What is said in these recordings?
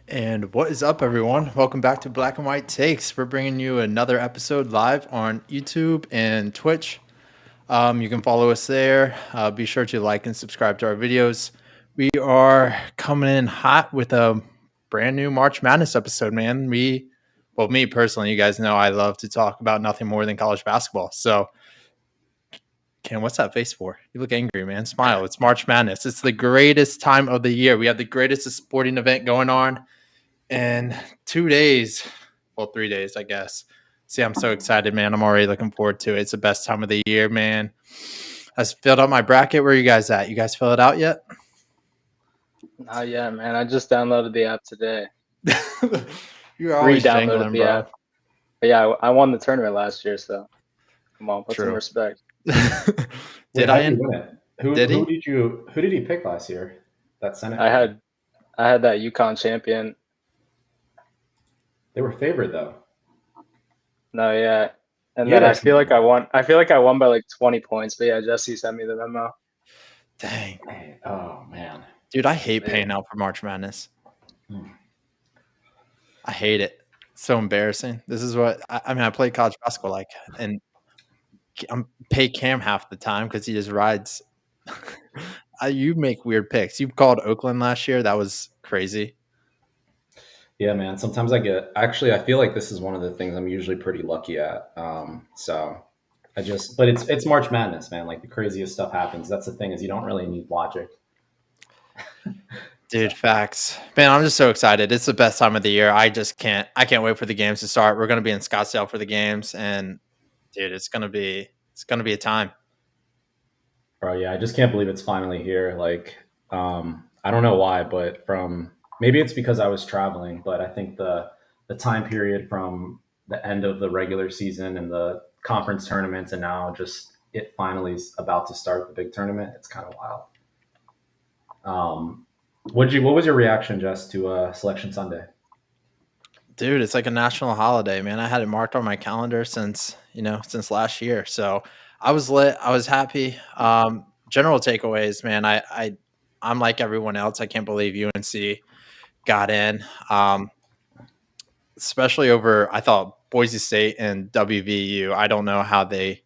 And what is up, everyone? Welcome back to Black and White Takes. We're bringing you another episode live on YouTube and Twitch. You can follow us there. Be sure to like and subscribe to our videos. We are coming in hot with a brand new March Madness episode, man. Me personally, you guys know I love to talk about nothing more than college basketball. So, Cam, what's that face for? You look angry, man. Smile. It's March Madness. It's the greatest time of the year. We have the greatest sporting event going on in 2 days. Well, 3 days, I guess. See, I'm so excited, man. I'm already looking forward to it. It's the best time of the year, man. I filled out my bracket. Where are you guys at? You guys fill it out yet? Not yet, man. I just downloaded the app today. You're always Re-downloaded jangling, the bro. app. But yeah, I won the tournament last year, so come on, put some True. respect. Did how I? did you win it? Did he? Who did he pick last year? That Senate. I had that UConn champion. They were favored though. No, yeah. And Yeah, then I that's- feel like I won. I feel like I won by like 20 points. But yeah, Jesse sent me the memo. Dang. Oh man. Dude, I hate paying out for March Madness. I hate it. It's so embarrassing. This is what I play college basketball and I'm pay Cam half the time because he just rides. You make weird picks. You called Oakland last year. That was crazy. Yeah, man. Sometimes I feel like this is one of the things I'm usually pretty lucky at. But it's March Madness, man. Like the craziest stuff happens. That's the thing is you don't really need logic. Dude, facts. Man, I'm just so excited. It's the best time of the year. I can't wait for the games to start. We're gonna be in Scottsdale for the games, and dude, it's gonna be a time. Bro, yeah, I just can't believe it's finally here. Like, I don't know why, but maybe it's because I was traveling, but I think the time period from the end of the regular season and the conference tournaments and now just it finally is about to start the big tournament. It's kind of wild. What was your reaction, Jess, to Selection Sunday? Dude, it's like a national holiday, man. I had it marked on my calendar since last year. So I was lit. I was happy. General takeaways, man. I'm like everyone else. I can't believe UNC got in. Especially over, I thought Boise State and WVU. I don't know how they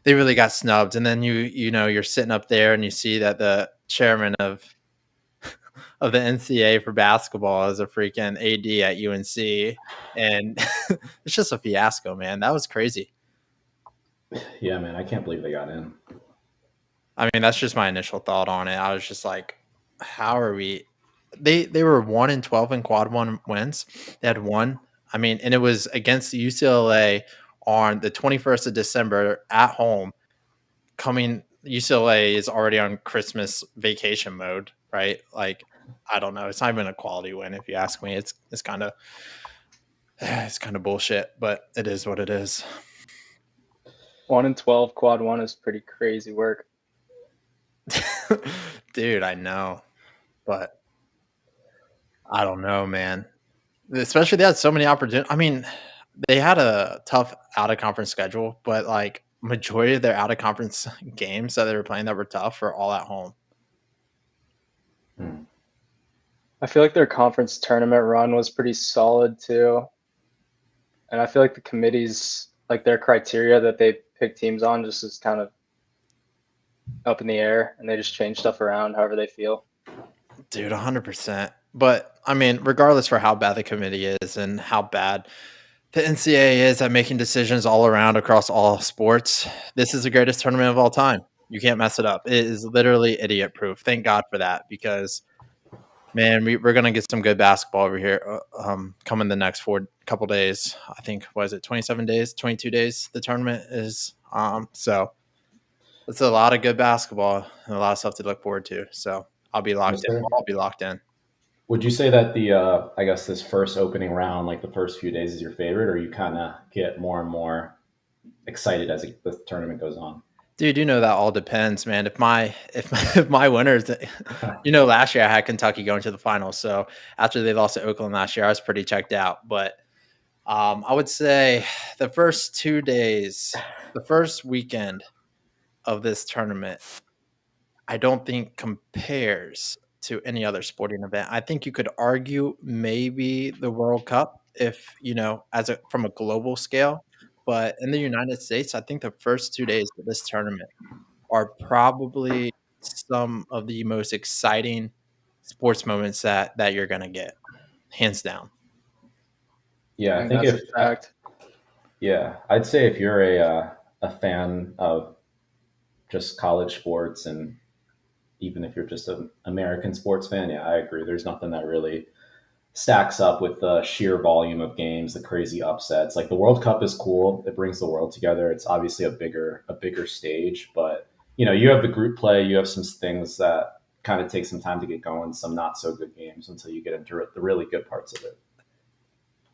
really got snubbed. And then you're sitting up there and you see that the chairman of the NCAA for basketball is a freaking AD at UNC, and it's just a fiasco, man. That was crazy. Yeah, man, I can't believe they got in. I mean, that's just my initial thought on it. I was just like, how are we? They were 1-12 in quad one wins. They had one. I mean, and it was against UCLA on the 21st of December at home. UCLA is already on Christmas vacation mode, right? Like, I don't know. It's not even a quality win, if you ask me. It's kind of bullshit, but it is what it is. 1-12 quad one is pretty crazy work. Dude, I know, but I don't know, man. Especially they had so many opportunities. I mean, they had a tough out of conference schedule, but like majority of their out of conference games that they were playing that were tough were all at home. I feel like their conference tournament run was pretty solid too. And I feel like the committees, like their criteria that they pick teams on just is kind of up in the air and they just change stuff around however they feel. Dude, 100%. But I mean, regardless for how bad the committee is and how bad the NCAA is at making decisions all around across all sports, this is the greatest tournament of all time. You can't mess it up. It is literally idiot proof. Thank God for that, because man, we're gonna get some good basketball over here coming the next couple days. I think, was it 27 days, 22 days the tournament is. So it's a lot of good basketball and a lot of stuff to look forward to. So I'll be locked in. I'll be locked in. Would you say that I guess this first opening round, like the first few days, is your favorite, or you kind of get more and more excited as the tournament goes on? Dude, that all depends, man. If my winners, last year I had Kentucky going to the finals. So after they lost to Oakland last year, I was pretty checked out. But I would say the first 2 days, the first weekend of this tournament, I don't think compares to any other sporting event. I think you could argue maybe the World Cup if, as from a global scale, but in the United States, I think the first 2 days of this tournament are probably some of the most exciting sports moments that you're gonna get, hands down. Yeah, I And think that's if a fact. yeah, I'd say if you're a fan of just college sports, and even if you're just an American sports fan, yeah, I agree. There's nothing that really stacks up with the sheer volume of games, the crazy upsets. Like the World Cup is cool; it brings the world together. It's obviously a bigger stage, but you have the group play. You have some things that kind of take some time to get going, some not so good games until you get into the really good parts of it.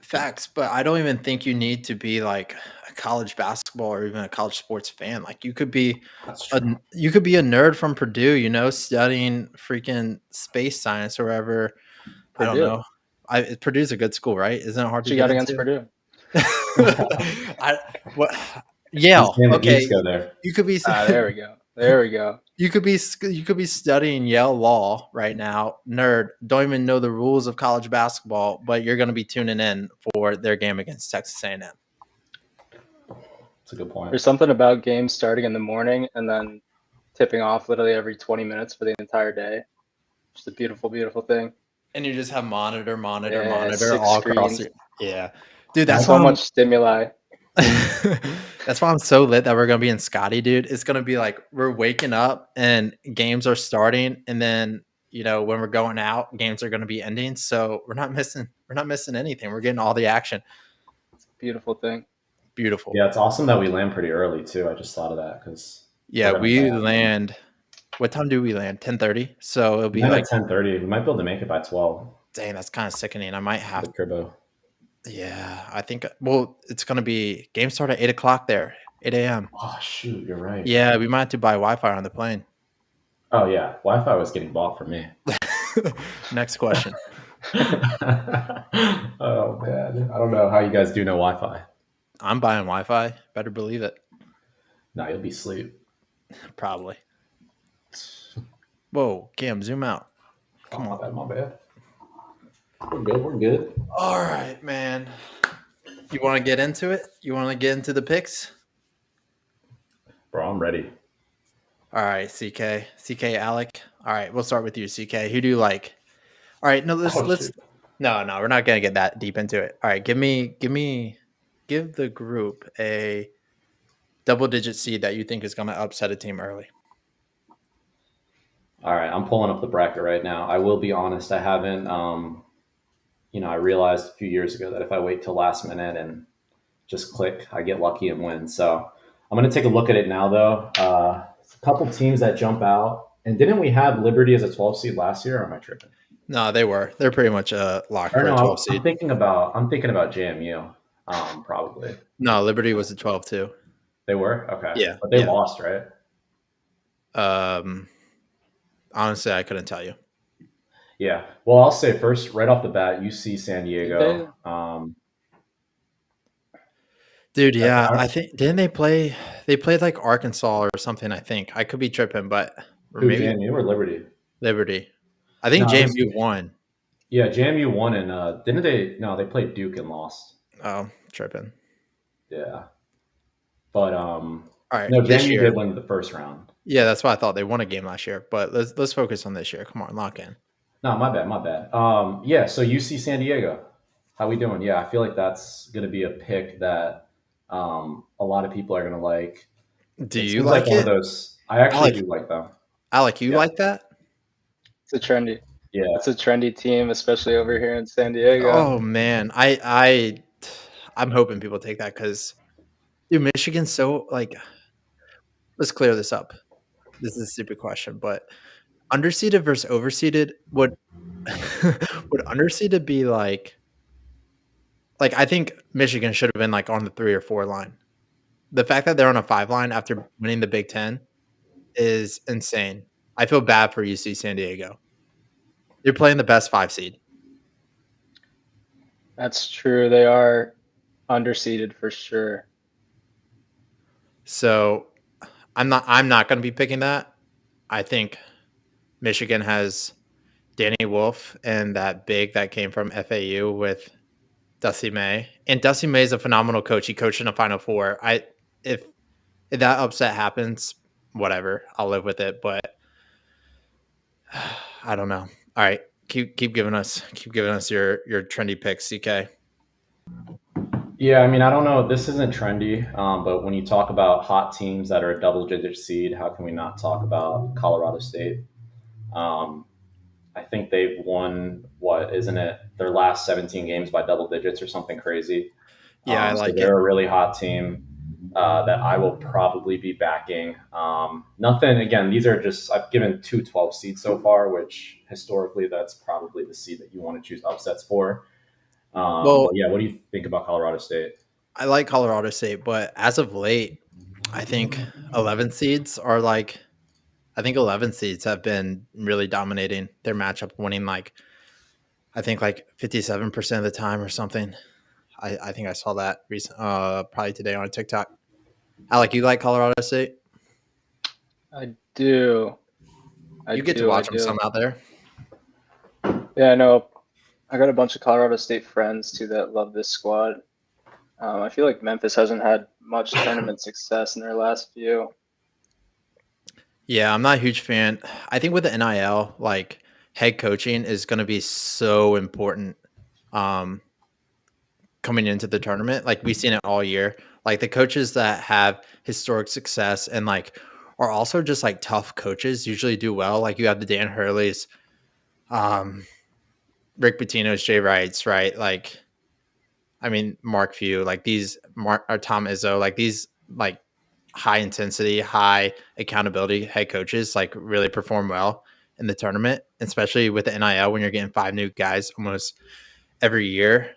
Facts, but I don't even think you need to be like a college basketball or even a college sports fan. Like That's true. you could be a nerd from Purdue, studying freaking space science or whatever. I don't Purdue. know. Purdue's a good school, right? Isn't it hard What to you get got against into? Purdue? I what He's Yale. saying the Okay, East go there. you could be There we go. There we go. you could be studying Yale law right now. Nerd, don't even know the rules of college basketball, but you're going to be tuning in for their game against Texas A&M. That's a good point. There's something about games starting in the morning and then tipping off literally every 20 minutes for the entire day. Just a beautiful, beautiful thing. And you just have monitor Yeah, 6 all across screens. yeah. Dude, That's So much stimuli. that's why I'm so lit that we're gonna be in Scotty, dude. It's gonna be like we're waking up and games are starting, and then when we're going out, games are gonna be ending. So we're not missing anything. We're getting all the action. It's a beautiful thing. Beautiful. Yeah, it's awesome that we land pretty early too. I just thought of that because Yeah, we land. What time do we land? 10:30. So it'll be land like at 10:30. We might be able to make it by 12. dang, that's kind of sickening. I might have The Cribbo. yeah, I think well, it's gonna be game start at 8 o'clock there, 8 a.m. Oh shoot, you're right. Yeah, we might have to buy Wi-Fi on the plane. Oh yeah, Wi-Fi was getting bought for me. Next question. Oh man, I don't know how you guys do no Wi-Fi. I'm buying Wi-Fi. Better believe it. No, you'll be asleep. Probably. Whoa, Cam, zoom out. Come on. My bad. We're good. We're good. All right, man. You want to get into it? You want to get into the picks? Bro, I'm ready. All right, CK, Alec. All right, we'll start with you, CK. Who do you like? All right, no, let's shoot. no, we're not gonna get that deep into it. All right, give the group a double-digit seed that you think is gonna upset a team early. All right, I'm pulling up the bracket right now. I will be honest, I haven't. I realized a few years ago that if I wait till last minute and just click, I get lucky and win. So I'm going to take a look at it now, though. A couple teams that jump out. And didn't we have Liberty as a 12 seed last year, or am I tripping? No, they were. They're pretty much locked for a 12 seed. I'm thinking about JMU, probably. No, Liberty was a 12 too. They were? Okay. Yeah. But they lost, right? Honestly, I couldn't tell you. Yeah. Well, I'll say first, right off the bat, UC San Diego. Dude, yeah, I think didn't they play? They played like Arkansas or something. I think I could be tripping, but maybe JMU or Liberty. Liberty. I think JMU won. Yeah, JMU won, and didn't they? No, they played Duke and lost. Oh, tripping. Yeah, but all right. No, JMU did win the first round. Yeah, that's why I thought they won a game last year. But let's focus on this year. Come on, lock in. No, my bad. Yeah, so UC San Diego. How we doing? Yeah, I feel like that's going to be a pick that a lot of people are going to like. Do you like one of those? I actually do like them. Alec, you like that? It's a trendy. Yeah, it's a trendy team, especially over here in San Diego. Oh man, I'm hoping people take that because, dude, Michigan's so like. Let's clear this up. This is a stupid question, but underseeded versus overseeded would underseeded be like I think Michigan should have been like on the 3 or 4 line. The fact that they're on a 5 line after winning the Big Ten is insane. I feel bad for UC San Diego. They're playing the best 5 seed. That's true. They are underseeded for sure. So I'm not going to be picking that. I think Michigan has Danny Wolf and that big that came from FAU with Dusty May. And Dusty May is a phenomenal coach. He coached in a Final Four. If that upset happens, whatever, I'll live with it. But I don't know. All right, keep giving us your trendy picks, CK. Yeah, I mean, I don't know. This isn't trendy, but when you talk about hot teams that are a double-digit seed, how can we not talk about Colorado State? Um, I think they've won what isn't it their last 17 games by double digits or something crazy. Yeah, I So like it. they're a really hot team that I will probably be backing. Nothing again. These are just I've given 2 12 seeds so far, which historically that's probably the seed that you want to choose upsets for. Well, But yeah, what do you think about Colorado State? I like Colorado State, but as of late, I think 11 seeds are like I think 11 seeds have been really dominating their matchup, winning like I think like 57% of the time or something. I think I saw that recent probably today on TikTok. Alec, you like Colorado State? I do. You get to I watch them do. some out there. Yeah, I know. I got a bunch of Colorado State friends too that love this squad. I feel like Memphis hasn't had much tournament success in their last few. Yeah, I'm not a huge fan. I think with the NIL, like head coaching is going to be so important um, coming into the tournament. Like we've seen it all year. Like the coaches that have historic success and like are also just like tough coaches usually do well. Like you have the Dan Hurleys, um, Rick Pitino's, Jay Wrights, right? Like, I mean, Mark Few, like these, Mark or Tom Izzo, like these, like high intensity, high accountability head coaches, like really perform well in the tournament, especially with the NIL when you're getting 5 new guys almost every year.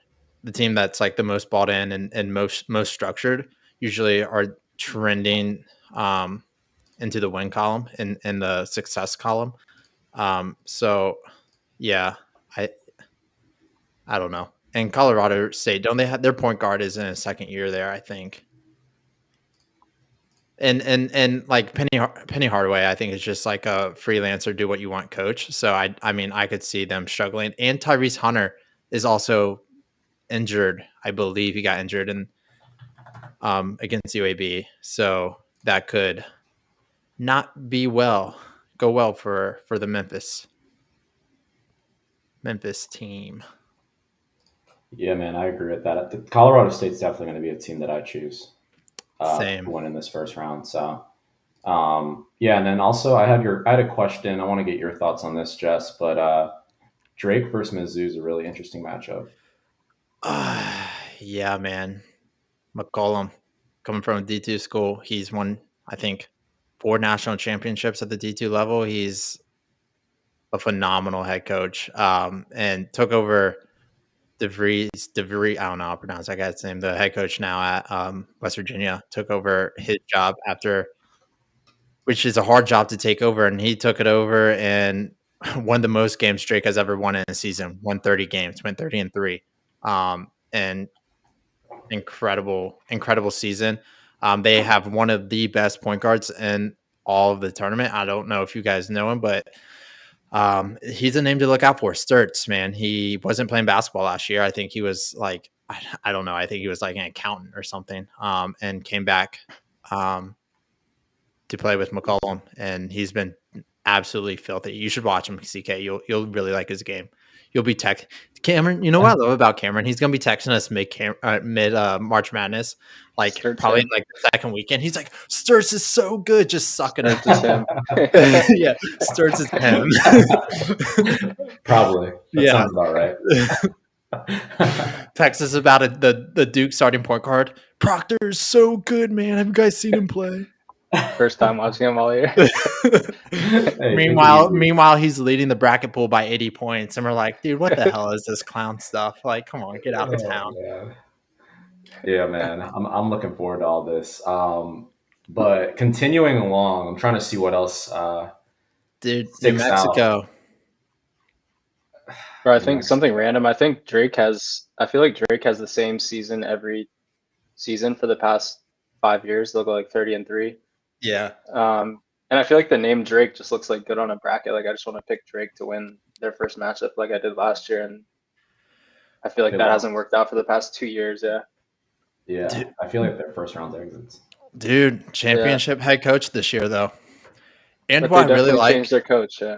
The team that's like the most bought in and most structured usually are trending into the win column and in the success column. So yeah, I I don't know. And Colorado State, don't they have their point guard is in his second year there, I think. And like Penny Hardaway, I think is just like a freelancer, do what you want coach. So I mean I could see them struggling. And Tyrese Hunter is also injured. I believe he got injured in against UAB. So that could not go well for the Memphis team. Yeah, man, I agree with that. The Colorado State's definitely going to be a team that I choose to Same. win in this first round. So, yeah, and then also I had a question. I want to get your thoughts on this, Jess. But Drake versus Mizzou is a really interesting matchup. Yeah, man. McCollum coming from a D2 school. He's won, I think, 4 national championships at the D2 level. He's a phenomenal head coach and took over DeVries, I don't know how to pronounce that guy's name, the head coach now at West Virginia, took over his job after, which is a hard job to take over. And he took it over and won the most games Drake has ever won in a season, won 30 games, went 30-3. And incredible season. They have one of the best point guards in all of the tournament. I don't know if you guys know him, but he's a name to look out for. Sturts, man. He wasn't playing basketball last year. I think he was like, I don't know. I think he was like an accountant or something. And came back to play with McCollum, and he's been absolutely filthy. You should watch him, CK. You'll really like his game. You'll be Cameron. You know what I love about Cameron? He's gonna be texting us mid March Madness, like Sturts probably him. like the second weekend. He's like, Sturts is so good, just sucking it. Sturts is him. Yeah, Sturts is him. Probably. That Yeah. sounds about right. Texas about the Duke starting point guard. Proctor is so good, man. Have you guys seen him play? First time watching him all year. Hey, Meanwhile, he's leading the bracket pool by 80 points, and we're like, dude, what the hell is this clown stuff? Like, come on, get out of town. Man. Yeah, man, I'm looking forward to all this. But continuing along, I'm trying to see what else. Dude, New sticks out. Mexico. Bro, I think something random. I feel like Drake has the same season every season for the past 5 years. They'll go like 30-3. Yeah. And I feel like the name Drake just looks like good on a bracket. Like I just want to pick Drake to win their first matchup, like I did last year, and I feel like It that won't. hasn't worked out for the past 2 years. Yeah. Yeah, Dude, I feel like their first round exits. dude, championship head coach this year though. And But what they I really definitely like, changed their coach. Yeah.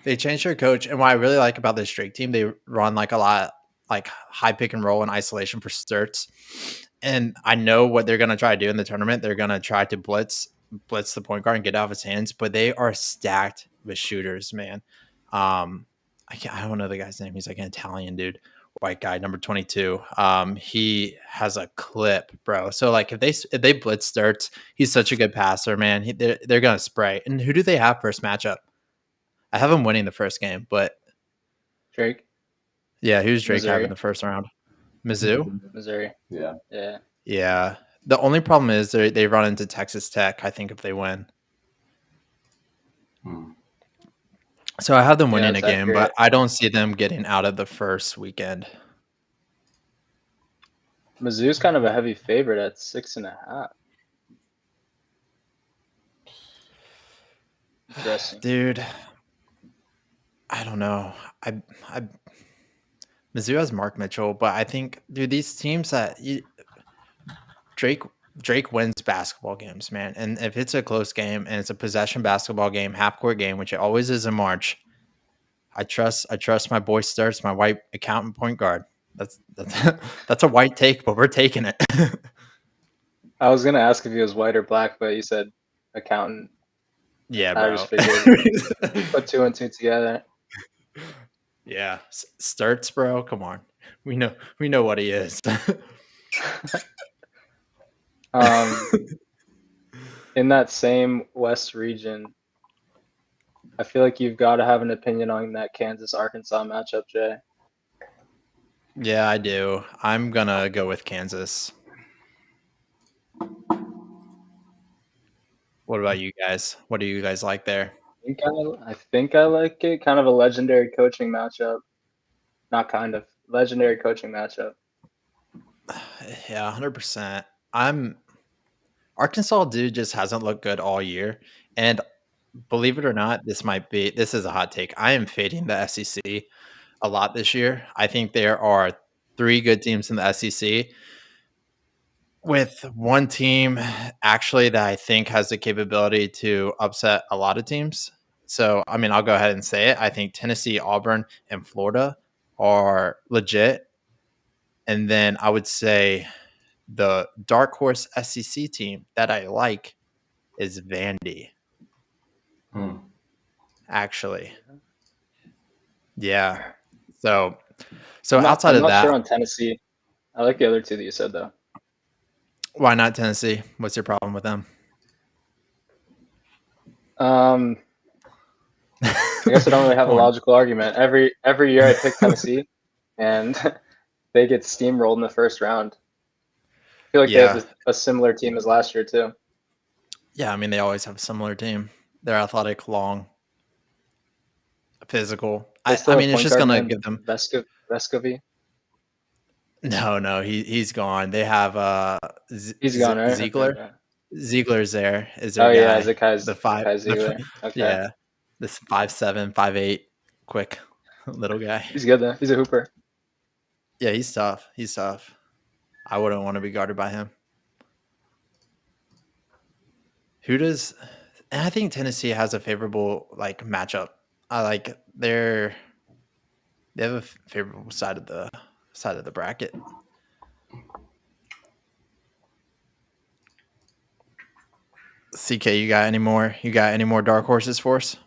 they changed their coach. And what I really like about this Drake team, they run like a lot, like high pick and roll and isolation for Sturts. And I know what they're gonna try to do in the tournament. They're gonna try to blitz the point guard and get out of his hands. But they are stacked with shooters, man. I don't know the guy's name. He's like an Italian dude, white guy, number 22. He has a clip, bro. So like if they blitz Sturts, he's such a good passer, man. They're gonna spray. And who do they have first matchup? I have him winning the first game, but Drake, yeah, who's Drake having Missouri. the first round? Mizzou? Missouri. Yeah. Yeah. Yeah. The only problem is they run into Texas Tech, I think, if they win. Hmm. So I have them Yeah, winning that's a game, accurate. but I don't see them getting out of the first weekend. Mizzou's kind of a heavy favorite at 6.5. Interesting. Dude, I don't know. I Mizzou has Mark Mitchell, but I think, dude, these teams Drake wins basketball games, man. And if it's a close game and it's a possession basketball game, half court game, which it always is in March, I trust my boy Starts, my white accountant point guard. That's that's a white take, but we're taking it. I was gonna ask if he was white or black, but you said accountant. Yeah, I bro. just figured put 2 and 2 together. Yeah, Starts, bro. Come on, we know what he is. In that same West region, I feel like you've got to have an opinion on that Kansas Arkansas matchup, Jay. Yeah, I do. I'm gonna go with Kansas. What about you guys? What do you guys like there? I think I like it. Kind of a legendary coaching matchup. Not kind of legendary coaching matchup. Yeah, 100%. Arkansas dude just hasn't looked good all year. And believe it or not, this is a hot take. I am fading the SEC a lot this year. I think there are 3 good teams in the SEC, with one team actually that I think has the capability to upset a lot of teams. So, I mean, I'll go ahead and say it. I think Tennessee, Auburn, and Florida are legit. And then I would say the dark horse SEC team that I like is Vandy. Hmm. Actually, yeah. So I'm outside of not that, sure on Tennessee. I like the other 2 that you said though. why not Tennessee? What's your problem with them? I guess I don't really have a Come on. logical argument. Every year I pick Tennessee, and they get steamrolled in the first round. I feel like they Yeah. have a similar team as last year too. Yeah, I mean, they always have a similar team. They're athletic, long, physical. They I still mean, have it's point just guard gonna named give them. Vescovy. No, he's gone. They have He's gone, right? Ziegler. Okay. Ziegler's there. Is their Oh yeah, guy? The five. Zakai Ziegler. Okay. Yeah, this 5'7", 5'8", quick little guy. He's good though. He's a hooper. Yeah, he's tough. He's tough. I wouldn't want to be guarded by him. Who does? And I think Tennessee has a favorable like matchup. I like they have a favorable side of the bracket. CK, you got any more? You got any more dark horses for us?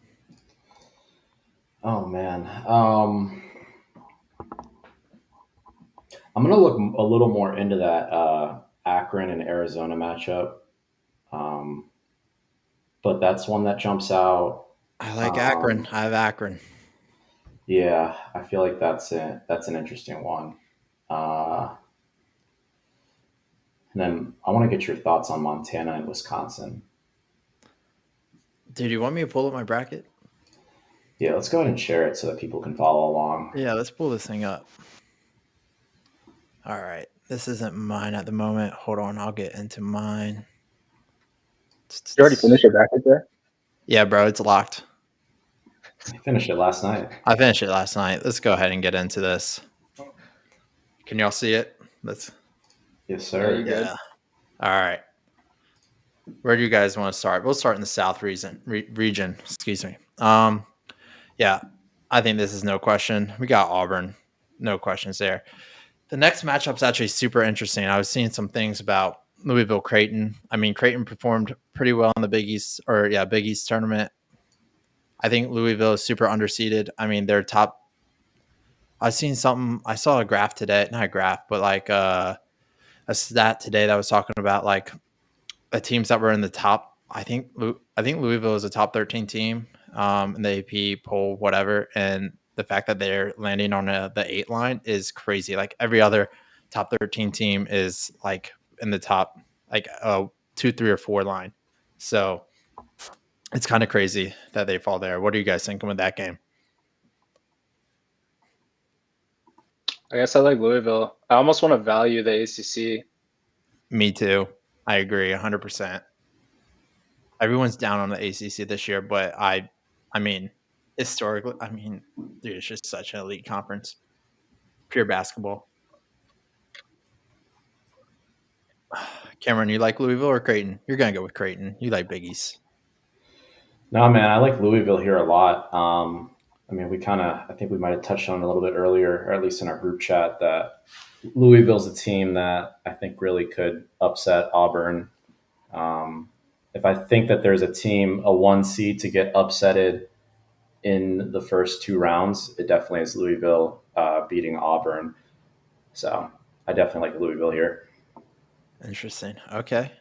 Oh man. I'm gonna look a little more into that Akron and Arizona matchup. But that's one that jumps out. I like Akron. I have Akron. Yeah, I feel like that's an interesting one. And then I want to get your thoughts on Montana and Wisconsin. Dude, you want me to pull up my bracket? Yeah, let's go ahead and share it so that people can follow along. Yeah, let's pull this thing up. All right. This isn't mine at the moment. Hold on. I'll get into mine. You already finished your bracket there? Yeah, bro, it's locked. I finished it last night. I finished it last night. Let's go ahead and get into this. Can y'all see it? Let's. Yes, Yeah, sir. you good? Yeah. All right. Where do you guys want to start? We'll start in the South region. Excuse me. Yeah, I think this is no question. We got Auburn. No questions there. The next matchup's actually super interesting. I was seeing some things about Louisville Creighton. I mean, Creighton performed pretty well in the Big East Big East tournament. I think Louisville is super underseeded. I mean, they're top. I've seen something. I saw a graph today, not a graph, but like a stat today that was talking about like the teams that were in the top. I think Louisville is a top 13 team in the AP poll, whatever, and the fact that they're landing on the 8 line is crazy. Like every other top 13 team is like in the top like 2, 3, or 4 line. So it's kind of crazy that they fall there. What are you guys thinking with that game? I guess I like Louisville. I almost want to value the ACC. Me too. I agree 100%. Everyone's down on the ACC this year, but I mean, historically, I mean, dude, it's just such an elite conference. Pure basketball. Cameron, you like Louisville or Creighton? You're gonna go with Creighton. You like Big East. No, man, I like Louisville here a lot. I mean, I think we might have touched on it a little bit earlier, or at least in our group chat, that Louisville's a team that I think really could upset Auburn. Um, if I think that there's a team, a 1 seed to get upsetted in the first 2 rounds, it definitely is Louisville beating Auburn. So I definitely like Louisville here. Interesting. Okay.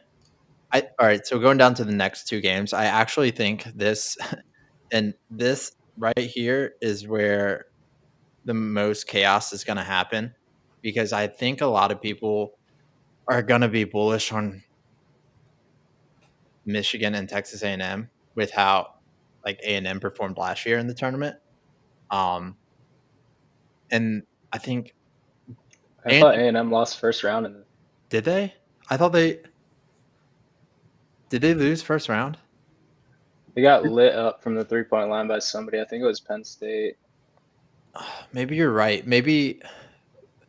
All right. So going down to the next 2 games, I actually think this and this right here is where the most chaos is going to happen because I think a lot of people are going to be bullish on Michigan and Texas A&M with how like A&M performed last year in the tournament. And I think I thought A&M lost first round, and did they? I thought did they lose first round? they got lit up from the 3-point line by somebody. I think it was Penn State. Maybe you're right. Maybe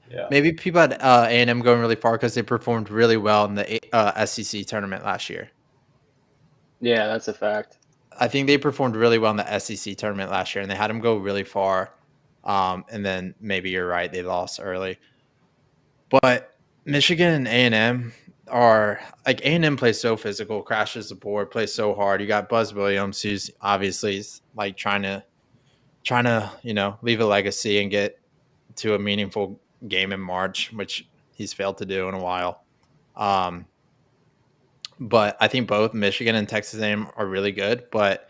Yeah. people at A&M going really far because they performed really well in the SEC tournament last year. Yeah, that's a fact. I think they performed really well in the SEC tournament last year, and they had them go really far. And then maybe you're right, they lost early. But Michigan and A&M are like A&M plays so physical, crashes the board, plays so hard. You got Buzz Williams, who's obviously like trying to leave a legacy and get to a meaningful game in March, which he's failed to do in a while. But I think both Michigan and Texas A&M are really good. But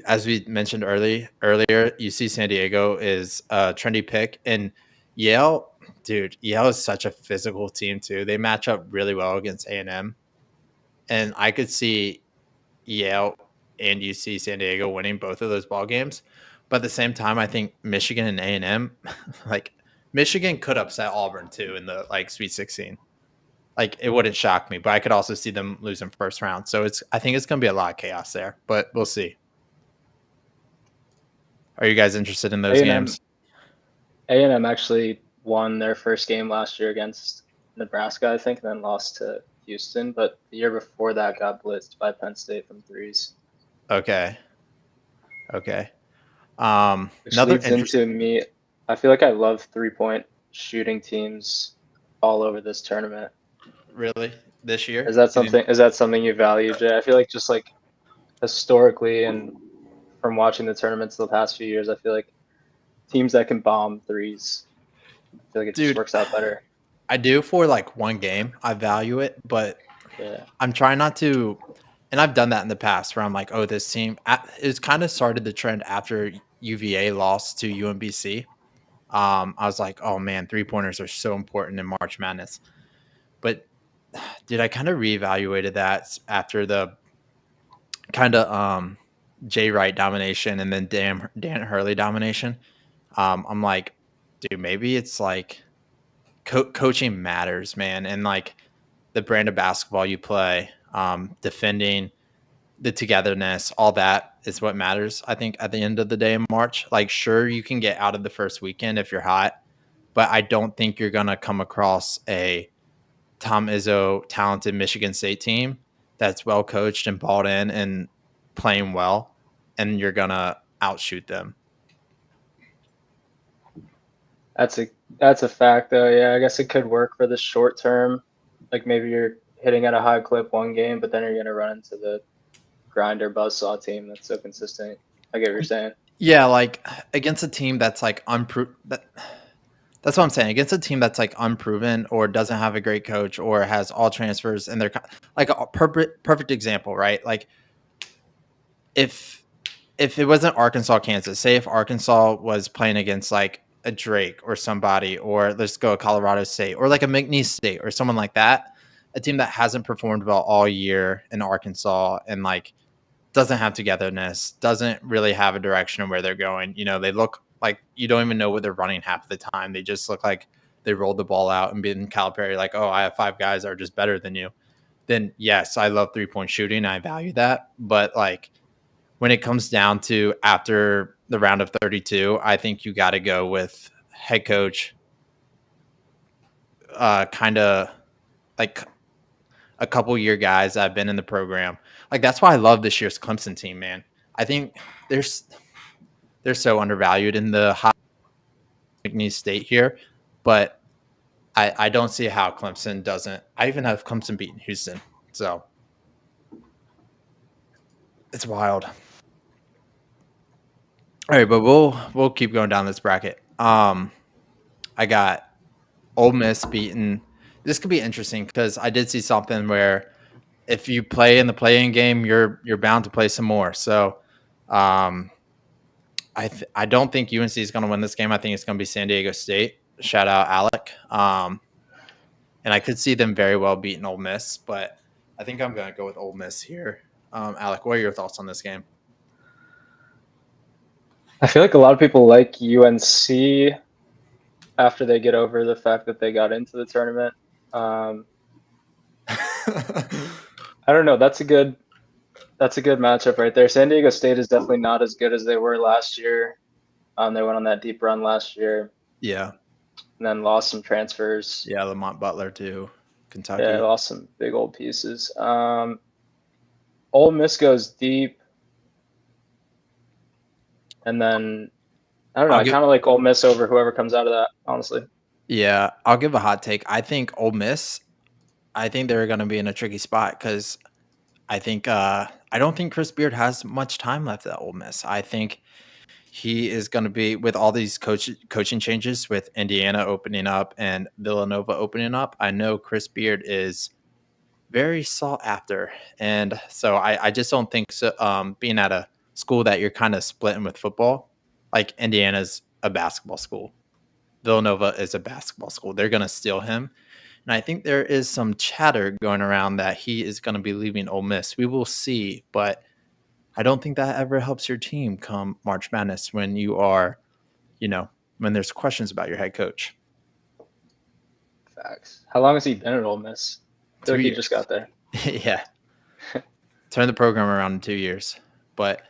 as we mentioned earlier, UC San Diego is a trendy pick, and Yale, dude, Yale is such a physical team too. They match up really well against A&M, and I could see Yale and UC San Diego winning both of those ball games. But at the same time, I think Michigan and A&M, like Michigan could upset Auburn too in the like Sweet 16. Like it wouldn't shock me, but I could also see them losing first round. So I think it's going to be a lot of chaos there, but we'll see. Are you guys interested in those A&M, games? A&M actually won their first game last year against Nebraska, I think, and then lost to Houston. But the year before that, got blitzed by Penn State from threes. Okay. Which Another leads interesting. into me. I feel like I love 3-point shooting teams all over this tournament. Really, this year? Is that something you value, Jay? I feel like just like historically and from watching the tournaments the past few years, I feel like teams that can bomb threes, I feel like it just works out better. I do for like one game. I value it, but Yeah. I'm trying not to. And I've done that in the past where I'm like, oh, this team. It's kind of started the trend after UVA lost to UMBC. I was like, oh man, 3-pointers are so important in March Madness. But dude, I kind of reevaluated that after the kind of Jay Wright domination and then Dan Hurley domination. I'm like, dude, maybe it's like coaching matters, man, and like the brand of basketball you play, defending, the togetherness, all that is what matters. I think at the end of the day in March, like sure you can get out of the first weekend if you're hot, but I don't think you're gonna come across a Tom Izzo talented Michigan State team that's well coached and balled in and playing well, and you're gonna outshoot them. That's a fact though. Yeah, I guess it could work for the short term. Like maybe you're hitting at a high clip one game, but then you're gonna run into the grinder buzzsaw team that's so consistent. I get what you're saying. Yeah, like against a team that's like unproven. That's what I'm saying. Against a team that's like unproven or doesn't have a great coach or has all transfers and they're like a perfect example, right? Like if it wasn't Arkansas, Kansas, say if Arkansas was playing against like a Drake or somebody, or let's go Colorado State or like a McNeese State or someone like that, a team that hasn't performed well all year in Arkansas and like doesn't have togetherness, doesn't really have a direction of where they're going. You know, they look like you don't even know what they're running half the time. They just look like they rolled the ball out and being Calipari like, oh, I have 5 guys that are just better than you. Then yes, I love 3-point shooting. I value that. But like when it comes down to after the round of 32, I think you got to go with head coach, kind of like a couple year guys that have been in the program. Like that's why I love this year's Clemson team, man. I think they're so undervalued in the high McNeese State here, but I don't see how Clemson doesn't. I even have Clemson beating Houston, so it's wild. All right, but we'll keep going down this bracket. I got Ole Miss beating. This could be interesting because I did see something where if you play in the play-in game, you're bound to play some more. So, I don't think UNC is going to win this game. I think it's going to be San Diego State. Shout out Alec. And I could see them very well beating Ole Miss, but I think I'm going to go with Ole Miss here. Alec, what are your thoughts on this game? I feel like a lot of people like UNC after they get over the fact that they got into the tournament. I don't know. That's a good matchup right there. San Diego State is definitely not as good as they were last year. They went on that deep run last year. Yeah. And then lost some transfers. Yeah, Lamont Butler too. Kentucky. Yeah, lost some big old pieces. Ole Miss goes deep. And then, I don't know, I kind of like Ole Miss over whoever comes out of that, honestly. Yeah, I'll give a hot take. I think Ole Miss, I think they're going to be in a tricky spot because I think I don't think Chris Beard has much time left at Ole Miss. I think he is going to be with all these coaching changes with Indiana opening up and Villanova opening up. I know Chris Beard is very sought after, and so I just don't think so. Being at a school that you're kind of splitting with football, like Indiana's a basketball school, Villanova is a basketball school. They're going to steal him. And I think there is some chatter going around that he is going to be leaving Ole Miss. We will see, but I don't think that ever helps your team come March Madness when you are, when there's questions about your head coach. Facts. How long has he been at Ole Miss? I feel like he just got there. Yeah. Turn the program around in 2 years. But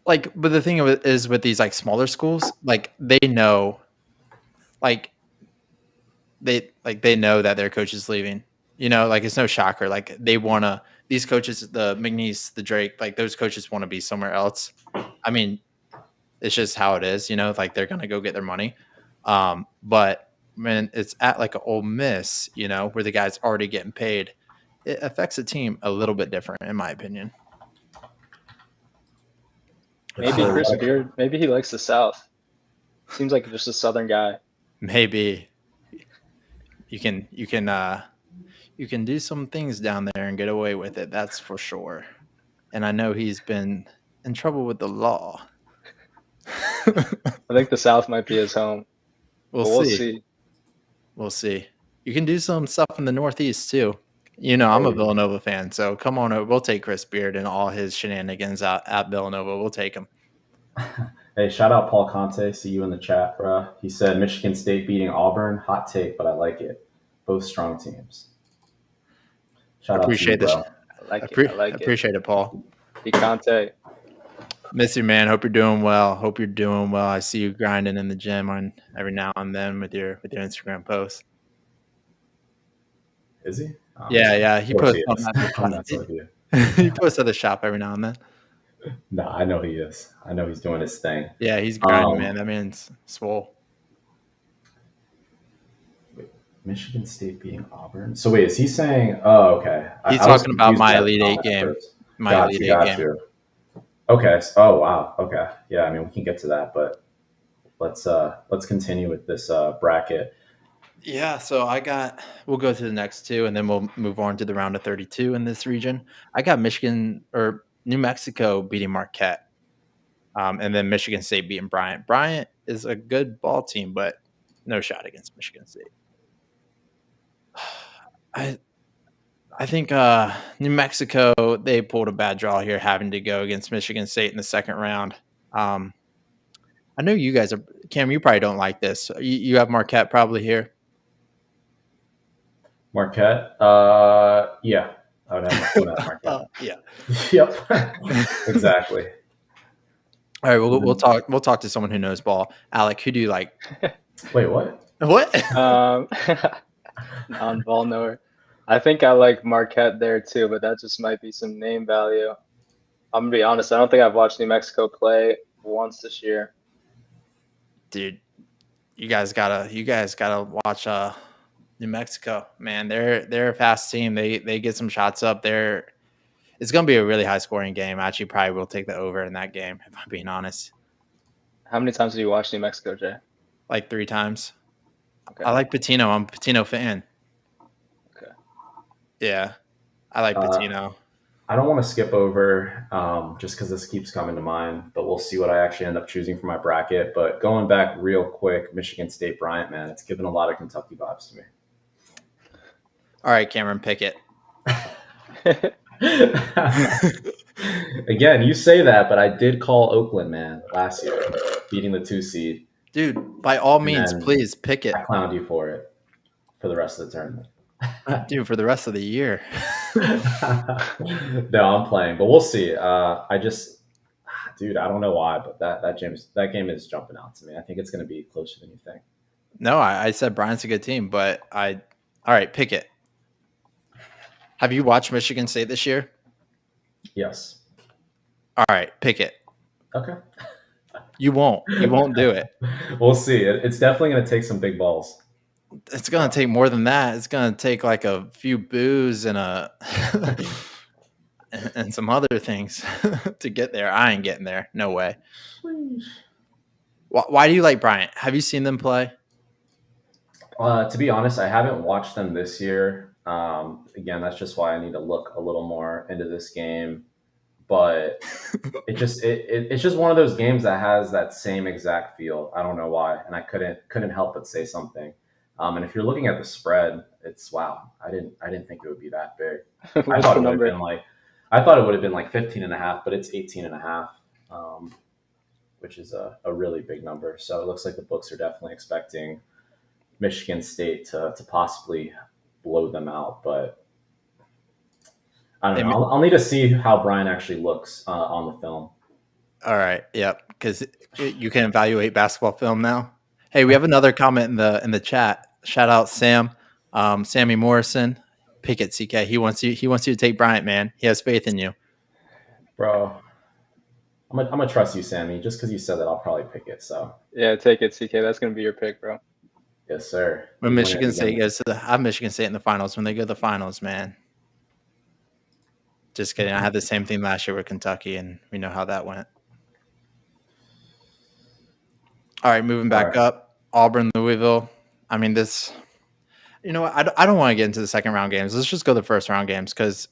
the thing is with these like smaller schools, like they know, they know that their coach is leaving. Like it's no shocker. Like they want to, these coaches, the McNeese, the Drake, like those coaches want to be somewhere else. I mean, it's just how it is, like they're going to go get their money. But when it's at like an Ole Miss, where the guy's already getting paid, it affects the team a little bit different, in my opinion. Maybe Chris Beard, maybe he likes the South. Seems like just a Southern guy. Maybe you can do some things down there and get away with it. That's for sure. And I know he's been in trouble with the law. I think the South might be his home. We'll see. We'll see. You can do some stuff in the Northeast too. I'm a Villanova fan, so come on over. We'll take Chris Beard and all his shenanigans out at Villanova. We'll take him. Hey, shout out Paul Conte. See you in the chat, bro. He said Michigan State beating Auburn. Hot take, but I like it. Both strong teams. Shout appreciate out to you, Like it. I like it. Appreciate it, Paul. Picante. Miss you, man. Hope you're doing well. Hope you're doing well. I see you grinding in the gym on every now and then with your Instagram posts. Is he? Yeah. He Of course posts he is. on that. I'm messing with you. He posts at the shop every now and then. No, I know he is. I know he's doing his thing. Yeah, he's grinding, man. That man's swole. Michigan State beating Auburn. So wait, is he saying? Oh, okay. He's I was talking about confused my by the Elite Eight comment game. first. My Got Elite you, Eight got game. you. Okay. Oh wow. Okay. Yeah. I mean, we can get to that, but let's continue with this bracket. Yeah, so we'll go to the next two and then we'll move on to the round of 32 in this region. I got New Mexico beating Marquette, and then Michigan State beating Bryant. Bryant is a good ball team, but no shot against Michigan State. I think New Mexico, they pulled a bad draw here having to go against Michigan State in the second round. I know you guys are, Cam, you probably don't like this. You have Marquette probably here. Marquette. Yeah. I would have Marquette. Yeah. Yep. Exactly. All right, we'll talk to someone who knows ball. Alec, who do you like? Wait, what? What? Non-ball knower. I think I like Marquette there too, but that just might be some name value. I'm gonna be honest. I don't think I've watched New Mexico play once this year. Dude, you guys gotta watch New Mexico. Man, they're a fast team. They get some shots up there. It's gonna be a really high scoring game. I actually probably will take the over in that game, if I'm being honest. How many times have you watched New Mexico, Jay? Like 3 times. Okay. I like Pitino. I'm a Pitino fan. Okay. Yeah, I like Pitino. I don't want to skip over just because this keeps coming to mind, but we'll see what I actually end up choosing for my bracket. But going back real quick, Michigan State Bryant, man, it's given a lot of Kentucky vibes to me. All right, Cameron Pickett. Again, you say that, but I did call Oakland, man, last year, beating the 2 seed. Dude, by all means, please pick it. I clowned you for it for the rest of the tournament. Dude, for the rest of the year. No, I'm playing, but we'll see. Dude, I don't know why, but that game is jumping out to me. I think it's going to be closer than you think. No, I said Bryant's a good team, but all right, pick it. Have you watched Michigan State this year? Yes. All right, pick it. Okay. You won't do it. We'll see. It's definitely going to take some big balls. It's going to take more than that. It's going to take like a few boos and and some other things to get there. I ain't getting there. No way. Why do you like Bryant? Have you seen them play? To be honest, I haven't watched them this year. Again, that's just why I need to look a little more into this game. But it's just one of those games that has that same exact feel. I don't know why, and I couldn't help but say something. And if you're looking at the spread, it's wow. I didn't think it would be that big. I thought it would have been like 15.5, but it's 18.5, which is a really big number. So it looks like the books are definitely expecting Michigan State to possibly blow them out, but I don't know. I'll need to see how Bryant actually looks on the film. All right. Yep. Because you can evaluate basketball film now. Hey, we have another comment in the chat. Shout out Sam, Sammy Morrison. Pick it, CK. He wants you to take Bryant, man. He has faith in you, bro. I'm gonna trust you, Sammy. Just because you said that, I'll probably pick it. So yeah, take it, CK. That's gonna be your pick, bro. Yes, sir. When Michigan State goes to I have Michigan State in the finals. When they go to the finals, man. Just kidding. I had the same thing last year with Kentucky, and we know how that went. All right, moving back up. Auburn, Louisville. I mean, this. You know what? I don't want to get into the second round games. Let's just go to the first round games because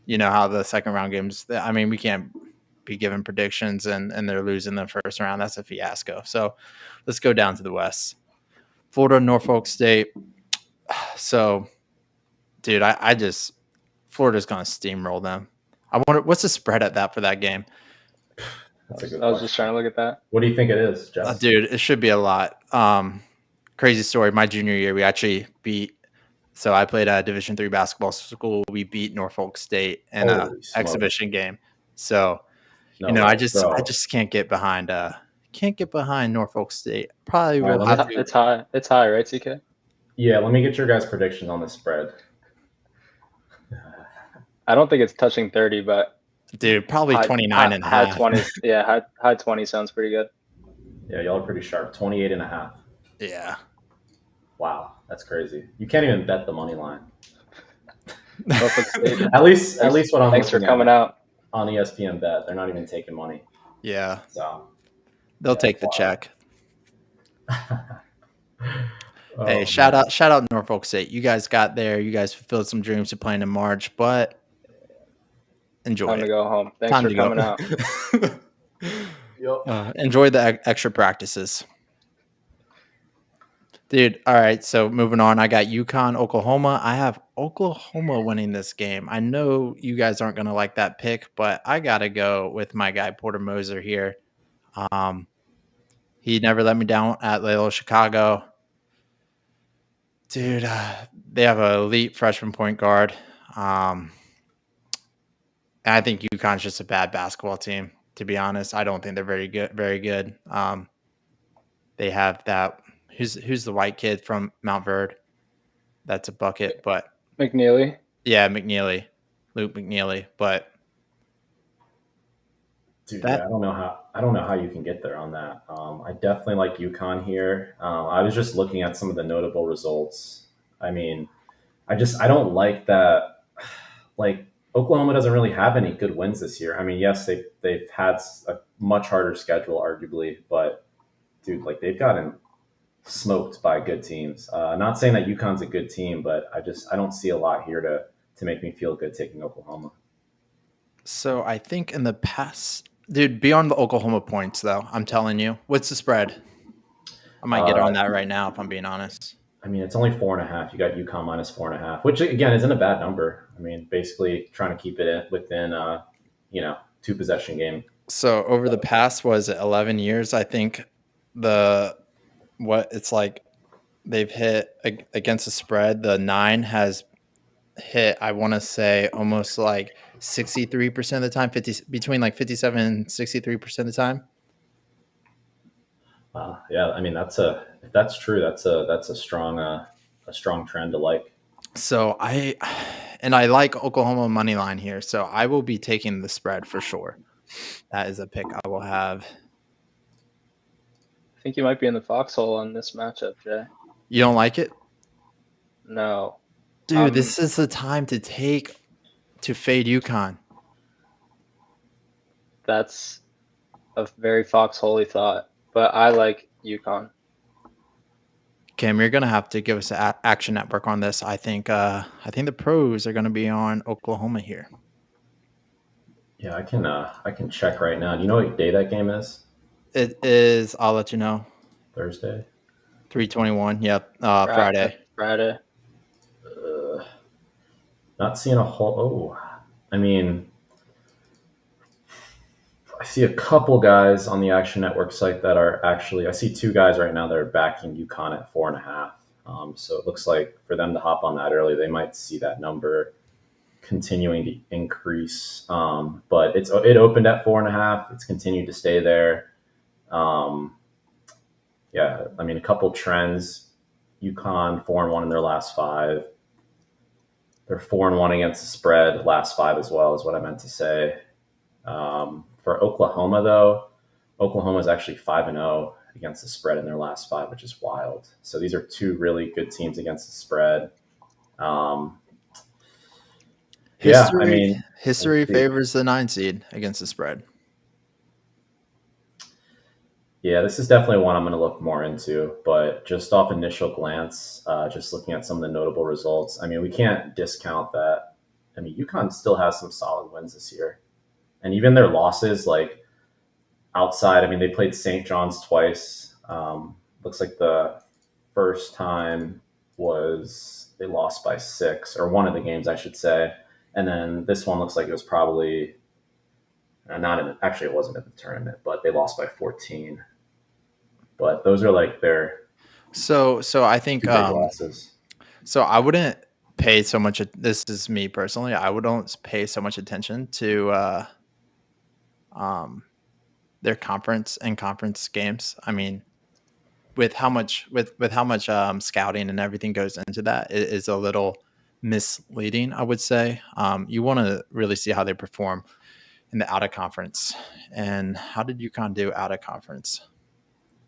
you know how the second round games. I mean, we can't be giving predictions and they're losing the first round. That's a fiasco. So let's go down to the West. Florida, Norfolk State. So, dude, Florida's going to steamroll them. I wonder what's the spread at that for that game. That's a good I was just trying to look at that. What do you think it is, Jeff? Dude, it should be a lot. Crazy story. My junior year, we actually beat So I played at a Division III basketball school. We beat Norfolk State in a Holy smokes. exhibition game. So No you know, I way, just bro. can't get behind Norfolk State. Probably All right, will let me- have to. It's high. It's high, right, CK? Yeah, let me get your guys' predictions on the spread. I don't think it's touching 30, but Dude, probably 29 and a high half. 20s. Yeah, high 20 sounds pretty good. Yeah, y'all are pretty sharp. 28 and a half. Yeah. Wow, that's crazy. You can't even bet the money line. Norfolk State. at least what I'm Thanks for looking coming at out. on ESPN Bet, they're not even taking money. Yeah. So They'll yeah, take the wow. check. Oh, Hey, shout out Norfolk State. You guys got there. You guys fulfilled some dreams of playing in March, but enjoy Time to it. go home. Thanks Time for to go. coming out. Yep. Enjoy the extra practices. Dude, all right. So moving on, I got UConn, Oklahoma. I have Oklahoma winning this game. I know you guys aren't going to like that pick, but I got to go with my guy, Porter Moser here. He never let me down at Loyola Chicago. Dude, they have an elite freshman point guard. And I think UConn's just a bad basketball team, to be honest. I don't think they're very good. They have that. Who's the white kid from Mount Verde? That's a bucket, but McNeely. yeah, Luke McNeely. But Dude, yeah, I don't know how you can get there on that. I definitely like UConn here. I was just looking at some of the notable results. I mean, I don't like that. Like Oklahoma doesn't really have any good wins this year. I mean, yes, they've had a much harder schedule, arguably, but dude, like they've gotten smoked by good teams. Not saying that UConn's a good team, but I don't see a lot here to make me feel good taking Oklahoma. so I think in the past, dude, beyond the Oklahoma points, though, I'm telling you, what's the spread? I might get on that right now if I'm being honest. I mean, it's only 4.5. You got UConn minus 4.5, which again isn't a bad number. I mean, basically trying to keep it within, 2-possession game. So over the past, 11 years, I think it's like they've hit against the spread. The 9 has hit, I want to say, almost like 63% of the time, between like 57 and 63% of the time. Yeah, I mean if that's true, that's a strong trend to like. So I like Oklahoma money line here, so I will be taking the spread for sure. That is a pick I will have. I think you might be in the foxhole on this matchup, Jay. You don't like it? No. Dude, this is the time to fade UConn. That's a very foxholey thought, but I like UConn. Kim, you're gonna have to give us an Action Network on this. I think the pros are gonna be on Oklahoma here. Yeah, I can check right now. Do you know what day that game is? It is. I'll let you know. Thursday. 3/21. Yep. Friday. Friday. Not seeing a whole. Oh, I mean, I see a couple guys on the Action Network site that are actually. I see 2 guys right now that are backing UConn at 4.5. So it looks like for them to hop on that early, they might see that number continuing to increase. But it opened at 4.5. It's continued to stay there. Yeah, I mean, a couple trends. UConn 4-1 in their last 5. They're 4-1 against the spread last 5 as well, is what I meant to say. For Oklahoma, though, Oklahoma is actually 5-0 against the spread in their last 5, which is wild. So these are 2 really good teams against the spread. History favors the 9 seed against the spread. Yeah, this is definitely one I'm going to look more into, but just off initial glance, just looking at some of the notable results, I mean, we can't discount that. I mean, UConn still has some solid wins this year. And even their losses, like outside, I mean, they played St. John's twice. Looks like the first time was they lost by 6, or one of the games, I should say. And then this one looks like it was probably actually, it wasn't in the tournament, but they lost by 14. But those are like their So I think big losses. so I wouldn't pay so much. This is me personally. I wouldn't pay so much attention to their conference and conference games. I mean, with how much scouting and everything goes into that, it is a little misleading, I would say. You want to really see how they perform in the out of conference. And how did UConn do out of conference?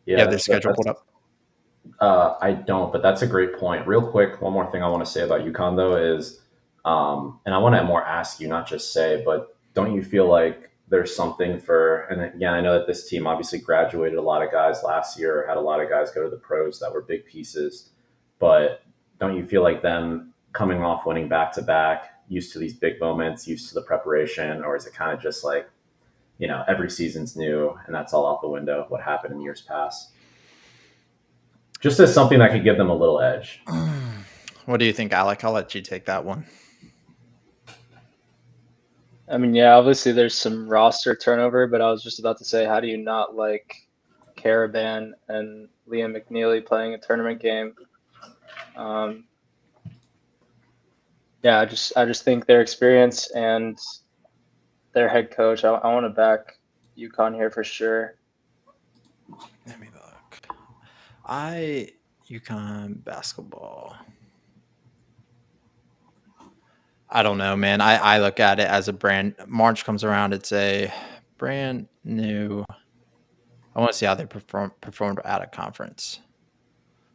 Yeah, Their schedule pulled up. I don't, but that's a great point. Real quick, one more thing I want to say about UConn though is, and I want to more ask you, not just say, but don't you feel like there's something for? And again, I know that this team obviously graduated a lot of guys last year, had a lot of guys go to the pros that were big pieces, but don't you feel like them coming off winning back to back, used to these big moments, used to the preparation, or is it kind of just like, every season's new and that's all out the window? What happened in years past? Just as something that could give them a little edge. What do you think, Alec? I'll let you take that one. I mean, yeah, obviously there's some roster turnover, but I was just about to say, how do you not like Caravan and Liam McNeely playing a tournament game? Yeah, I just think their experience and their head coach. I want to back UConn here for sure. Let me look. UConn basketball. I don't know, man. I look at it as a brand. March comes around, it's a brand new. I want to see how they performed out of conference.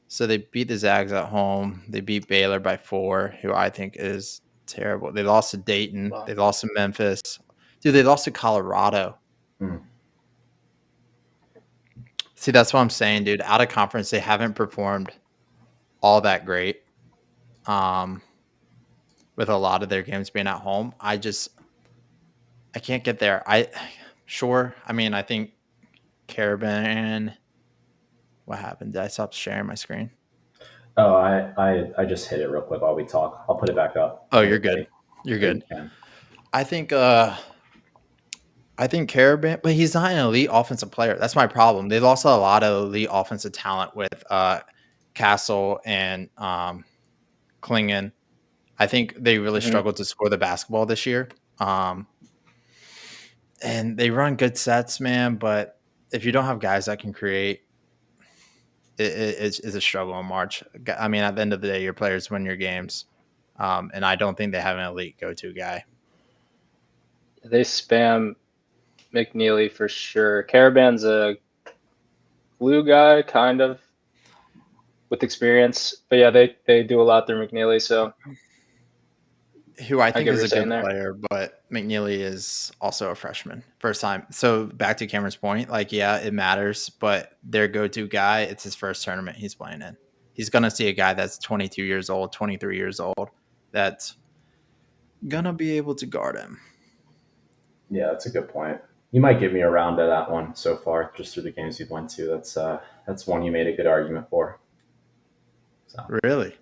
So they beat the Zags at home. They beat Baylor by 4, who I think is terrible. They lost to Dayton. Wow. They lost to Memphis. Dude, they lost to Colorado. See, that's what I'm saying, dude. Out of conference, they haven't performed all that great. With a lot of their games being at home, I can't get there. I think Caravan. What happened? Did I stop sharing my screen? Oh, I just hit it real quick while we talk. I'll put it back up. Oh, you're good. You're good. I think Caravan, but he's not an elite offensive player. That's my problem. They lost a lot of elite offensive talent with Castle and Klingon. I think they really struggled to score the basketball this year. And they run good sets, man. But if you don't have guys that can create, it's a struggle in March. I mean, at the end of the day, your players win your games. And I don't think they have an elite go-to guy. They spam McNeely for sure. Caravan's a glue guy, kind of, with experience. But yeah, they do a lot through McNeely. So who I think is a good player, but McNeely is also a freshman, first time. So back to Cameron's point, it matters, but their go-to guy, it's his first tournament he's playing in. He's going to see a guy that's 22 years old, 23 years old, that's going to be able to guard him. Yeah, that's a good point. You might give me a round of that one so far, just through the games you've went to. That's one you made a good argument for. So, really?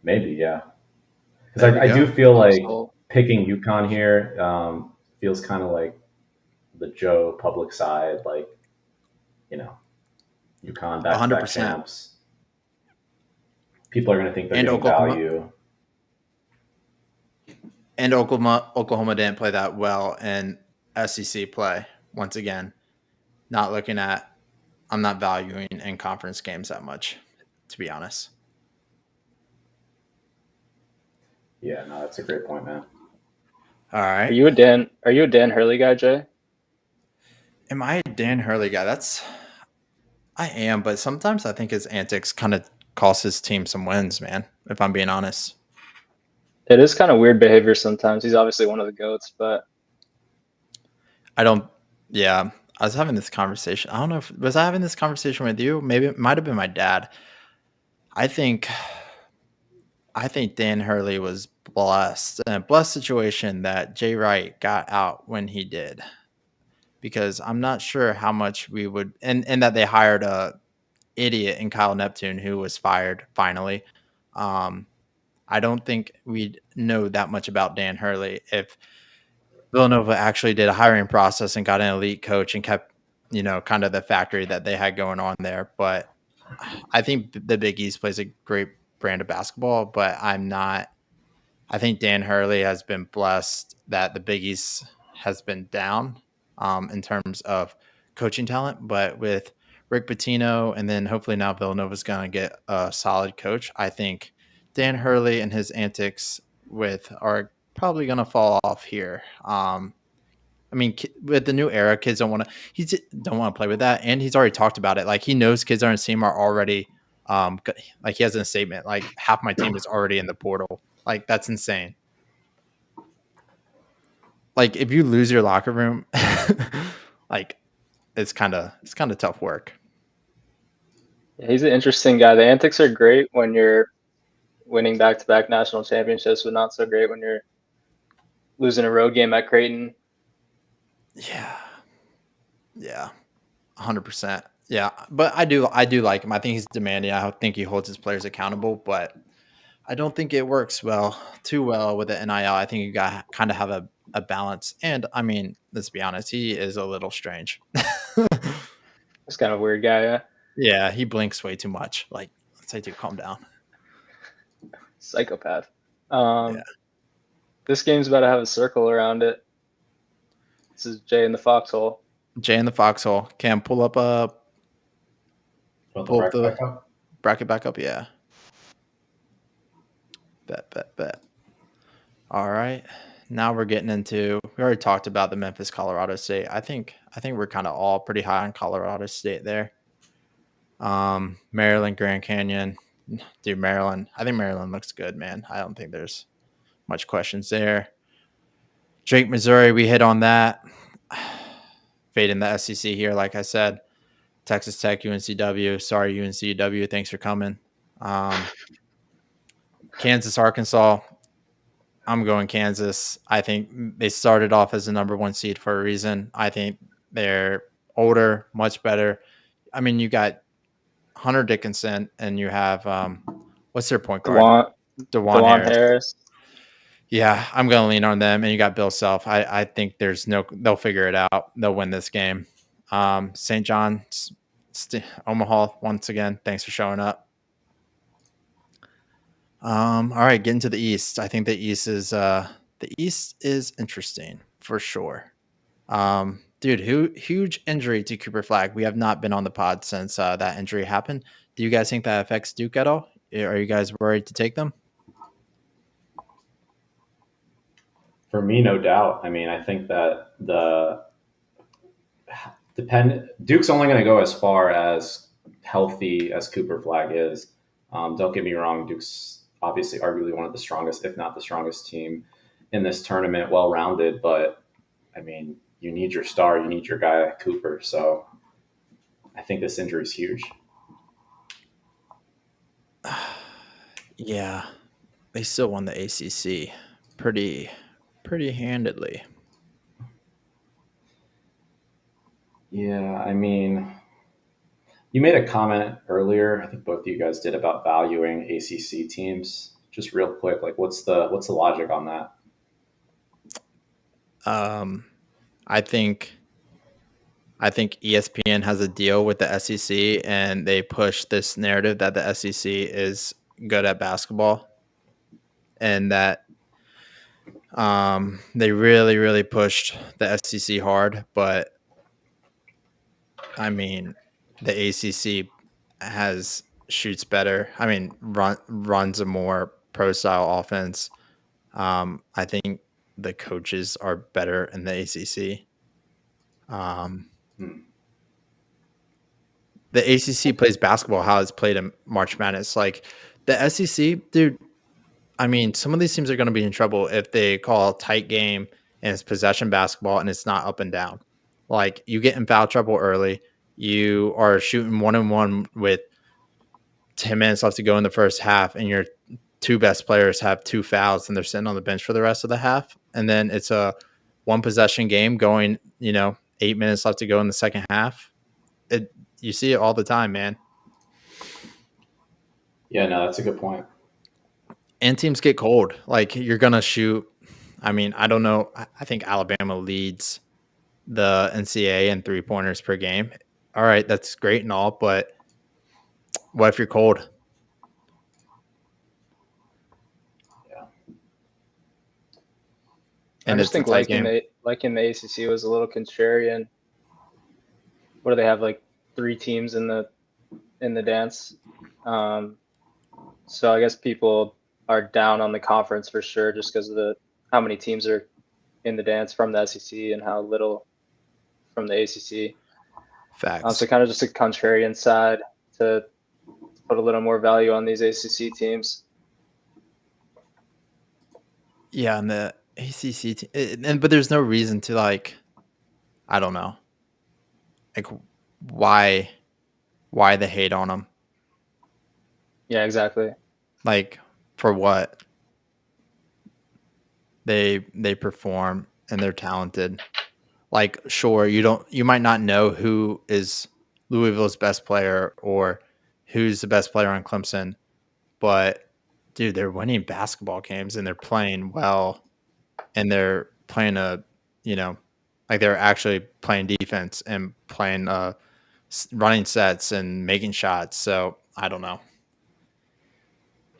Maybe, yeah. Because I do feel like picking UConn here feels kind of like the Joe public side, UConn back-to-back champs. People are going to think they're getting value. And Oklahoma didn't play that well in SEC play. Once again, I'm not valuing in conference games that much, to be honest. Yeah, no, that's a great point, man. All right. Are you a Dan Hurley guy, Jay? Am I a Dan Hurley guy? I am, but sometimes I think his antics kind of cost his team some wins, man, if I'm being honest. It is kind of weird behavior sometimes. He's obviously one of the GOATs, but I was having this conversation. I don't know was I having this conversation with you? Maybe it might have been my dad. I think Dan Hurley was blessed, in a blessed situation that Jay Wright got out when he did, because I'm not sure how much we would, and that they hired a idiot in Kyle Neptune who was fired finally. I don't think we'd know that much about Dan Hurley if Villanova actually did a hiring process and got an elite coach and kept, kind of the factory that they had going on there. But I think the Big East plays a great brand of basketball, but I'm not. I think Dan Hurley has been blessed that the Big East has been down in terms of coaching talent, but with Rick Pitino and then hopefully now Villanova's going to get a solid coach. I think Dan Hurley and his antics are probably going to fall off here. I mean, with the new era, kids don't want to play with that, and he's already talked about it. Like he knows kids on his team are already, like he has a statement like half my team is already in the portal. Like that's insane. Like if you lose your locker room, like it's kind of tough work. Yeah, he's an interesting guy. The antics are great when you're winning back-to-back national championships, but not so great when you're losing a road game at Creighton. Yeah, 100%. Yeah, but I do like him. I think he's demanding. I think he holds his players accountable, but I don't think it works too well with the NIL. I think you got kind of have a balance. And I mean, let's be honest, he is a little strange. He's kind of a weird guy, yeah. Yeah, he blinks way too much. Like, let's say, dude, calm down. Psychopath. Yeah. This game's about to have a circle around it. This is Jay in the foxhole. Jay in the foxhole. Cam, pull up Pull the bracket back up. Yeah. Bet. All right. Now we're getting into. We already talked about the Memphis, Colorado State. I think we're kind of all pretty high on Colorado State there. Maryland, Grand Canyon. Dude, Maryland. I think Maryland looks good, man. I don't think there's much questions there. Drake, Missouri, we hit on that. Fading the SEC here, like I said. Texas Tech, UNCW. Sorry, UNCW. Thanks for coming. Kansas, Arkansas. I'm going Kansas. I think they started off as the number 1 seed for a reason. I think they're older, much better. I mean, you got Hunter Dickinson and you have what's their point guard? DeJuan Harris. Yeah, I'm going to lean on them. And you got Bill Self. I think they'll figure it out. They'll win this game. St. John's, Omaha, once again, thanks for showing up. All right, getting to the East. I think the East is interesting for sure. Dude, huge injury to Cooper Flagg. We have not been on the pod since that injury happened. Do you guys think that affects Duke at all? Are you guys worried to take them? For me, no doubt. I mean, I think that Duke's only going to go as far as healthy as Cooper Flagg is. Don't get me wrong, Duke's obviously arguably one of the strongest, if not the strongest team in this tournament, well-rounded. But, I mean, you need your star, you need your guy, Cooper. So I think this injury is huge. Yeah, they still won the ACC pretty handedly. Yeah, I mean, you made a comment earlier, I think both of you guys did, about valuing ACC teams. Just real quick, like what's the logic on that? I think ESPN has a deal with the SEC and they push this narrative that the SEC is good at basketball and that they really pushed the SEC hard, but I mean, the ACC shoots better. I mean, runs a more pro style offense. I think the coaches are better in the ACC. The ACC plays basketball how it's played in March Madness. Like the SEC, dude. I mean, some of these teams are going to be in trouble if they call a tight game and it's possession basketball and it's not up and down. Like you get in foul trouble early. You are shooting 1-on-1 with 10 minutes left to go in the first half, and your 2 best players have 2 fouls and they're sitting on the bench for the rest of the half. And then it's a 1 possession game going, 8 minutes left to go in the second half. You see it all the time, man. Yeah, no, that's a good point. And teams get cold. Like you're going to shoot. I mean, I don't know. I think Alabama leads the NCAA in 3-pointers per game. All right, that's great and all, but what if you're cold? I and just it's a think tight game. liking the ACC was a little contrarian. What do they have, like 3 teams in the dance? Um, so I guess people are down on the conference for sure, just because of the how many teams are in the dance from the SEC and how little from the ACC. Facts. So kind of just a contrarian side to put a little more value on these ACC teams. Yeah, and the ACC, but there's no reason to like, I don't know, like why the hate on them? Yeah, exactly. Like for what? They perform and they're talented. Like sure, you might not know who is Louisville's best player or who's the best player on Clemson, but dude, they're winning basketball games and they're playing well and they're playing you know, like they're actually playing defense and playing running sets and making shots. So I don't know.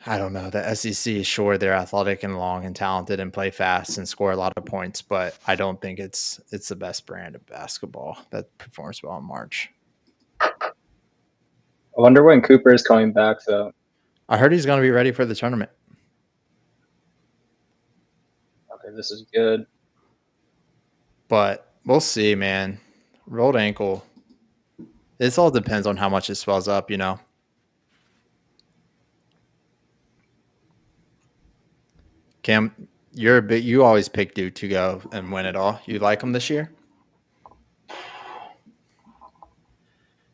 The SEC, sure, they're athletic and long and talented and play fast and score a lot of points, but I don't think it's the best brand of basketball that performs well in March. I wonder when Cooper is coming back, though. I heard he's going to be ready for the tournament. Okay, this is good. But we'll see, man. Rolled ankle. This all depends on how much it swells up, you know. Cam, you always pick Duke to go and win it all. You like them this year?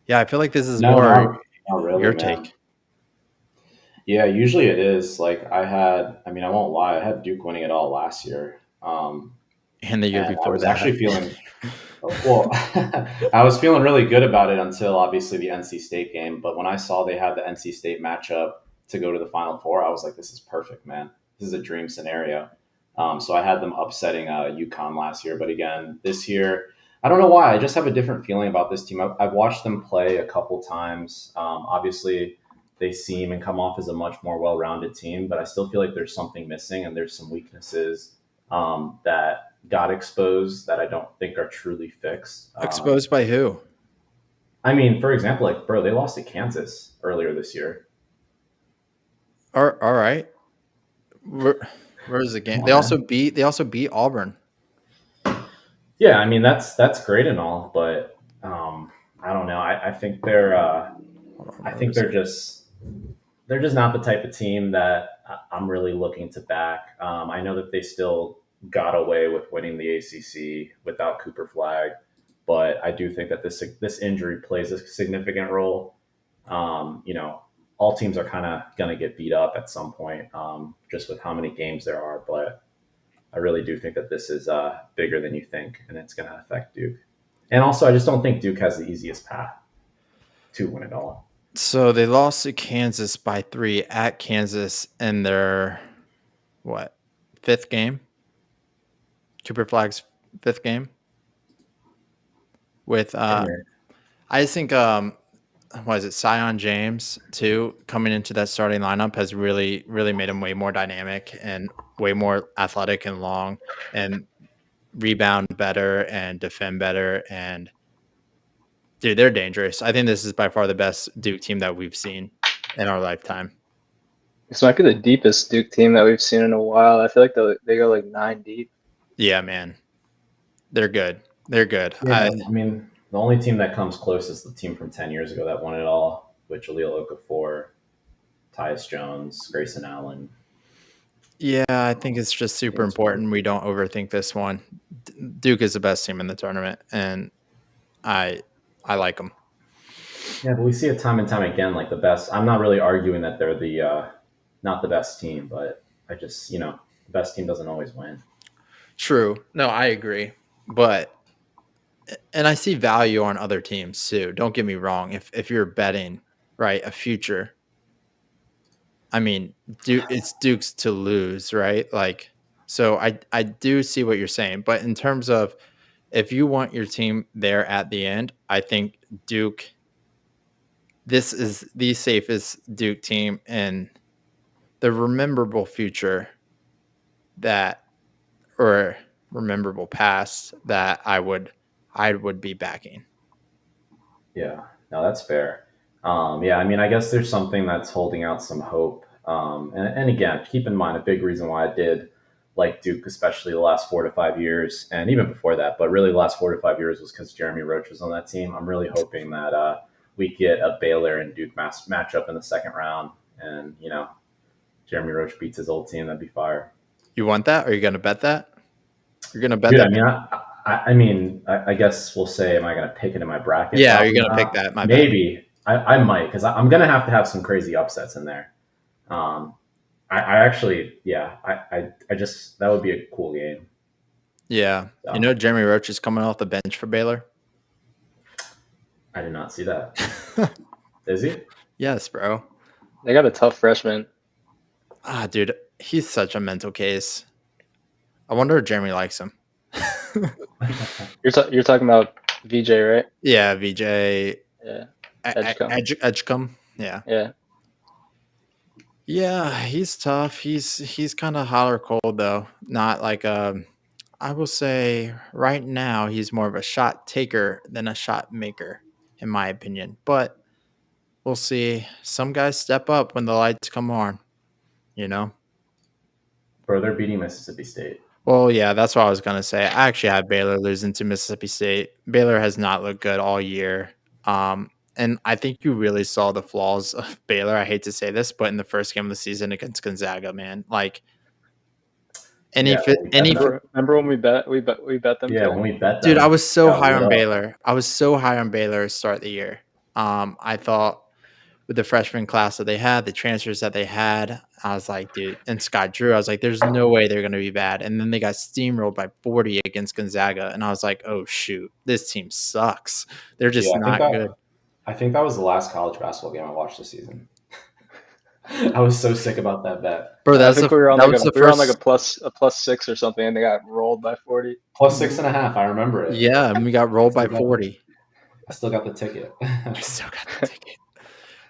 Yeah, I feel like this is No, more not really, your man. take. Yeah, usually it is. Like I mean, I won't lie, I had Duke winning it all last year. And the year And I before was that. actually feeling, well, I was feeling really good about it until obviously the NC State game. But when I saw they had the NC State matchup to go to the Final Four, I was like, this is perfect, man. This is a dream scenario. So I had them upsetting UConn last year. But again, this year, I don't know why. I just have a different feeling about this team. I've watched them play a couple times. Obviously, they seem and come off as a much more well-rounded team, but I still feel like there's something missing and there's some weaknesses that got exposed that I don't think are truly fixed. Exposed by who? I mean, for example, like bro, they lost to Kansas earlier this year. All right. Where's the game? Come They on, also man. beat Auburn. Yeah, I mean that's great and all, but I don't know. I think they're Hold on, I where think was it? they're just not the type of team that I'm really looking to back. I know that they still got away with winning the ACC without Cooper Flag, but I do think that this injury plays a significant role. You know, all teams are kind of going to get beat up at some point, just with how many games there are. But I really do think that this is bigger than you think, and it's going to affect Duke. And also, I just don't think Duke has the easiest path to win it all. So they lost to Kansas by 3 at Kansas in their fifth game? Cooper Flag's fifth game with Same here. I just think what is it, Sion James too, coming into that starting lineup has really, really made him way more dynamic and way more athletic and long and rebound better and defend better. And dude, they're dangerous. I think this is by far the best Duke team that we've seen in our lifetime. This might be the deepest Duke team that we've seen in a while. I feel like they go like 9 deep. Yeah, man. They're good. They're good. Yeah, I mean, the only team that comes close is the team from 10 years ago that won it all, with Jahlil Okafor, Tyus Jones, Grayson Allen. Yeah, I think it's just super important we don't overthink this one. Duke is the best team in the tournament, and I like them. Yeah, but we see it time and time again, like the best. I'm not really arguing that they're the not the best team, but I just, the best team doesn't always win. True. No, I agree. And I see value on other teams too. Don't get me wrong. If you're betting, right, a future, I mean, it's Duke's to lose, right? Like, so I do see what you're saying, but in terms of if you want your team there at the end, I think Duke. This is the safest Duke team in the rememberable future that, or memorable past that I would be backing. Yeah, no, that's fair. Yeah, I mean, I guess there's something that's holding out some hope. And again, keep in mind a big reason why I did like Duke, especially the last 4 to 5 years, and even before that, but really the last 4 to 5 years was because Jeremy Roach was on that team. I'm really hoping that we get a Baylor and Duke matchup in the second round, and Jeremy Roach beats his old team. That'd be fire. You want that? Are you going to bet that? You're going to bet Dude, that? I mean, I guess we'll say, am I going to pick it in my bracket? Yeah, Probably you're going to not. pick that. My bad. Maybe I might, because I'm going to have some crazy upsets in there. I actually, yeah, I just, that would be a cool game. Yeah. So, Jeremy Roach is coming off the bench for Baylor. I did not see that. Is he? Yes, bro. They got a tough freshman. Dude, he's such a mental case. I wonder if Jeremy likes him. You're talking about VJ, right? Yeah, VJ. Yeah. Edgecombe. Yeah. Yeah. Yeah, he's tough. He's kind of hot or cold though. Not like I will say right now he's more of a shot taker than a shot maker, in my opinion. But we'll see. Some guys step up when the lights come on. Bro, they're beating Mississippi State. Well, yeah, that's what I was gonna say. I actually had Baylor losing to Mississippi State. Baylor has not looked good all year. And I think you really saw the flaws of Baylor. I hate to say this, but in the first game of the season against Gonzaga, man, like Remember when we bet them? Yeah, too? when we bet them. Dude, I was so high on up. Baylor. I was so high on Baylor to start the year. I thought with the freshman class that they had, the transfers that they had, I was like, dude, and Scott Drew, I was like, there's no way they're going to be bad. And then they got steamrolled by 40 against Gonzaga. And I was like, oh, shoot, this team sucks. They're just not good. I think that was the last college basketball game I watched this season. I was so sick about that bet. Bro, I think we were on like a plus 6 or something, and they got rolled by 40. Plus 6.5. I remember it. Yeah, and we got rolled by 40. I still got the ticket.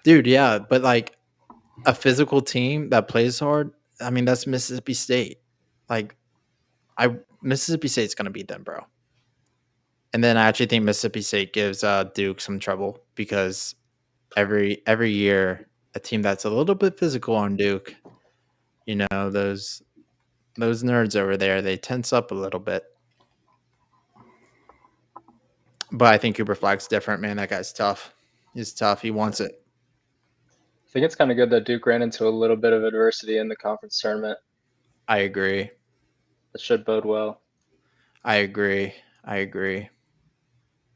Dude, yeah, but like a physical team that plays hard, I mean, that's Mississippi State. Like, Mississippi State's going to beat them, bro. And then I actually think Mississippi State gives Duke some trouble because every year a team that's a little bit physical on Duke, those nerds over there, they tense up a little bit. But I think Cooper Flag's different, man. That guy's tough. He's tough. He wants it. I think it's kind of good that Duke ran into a little bit of adversity in the conference tournament. I agree. That should bode well. I agree.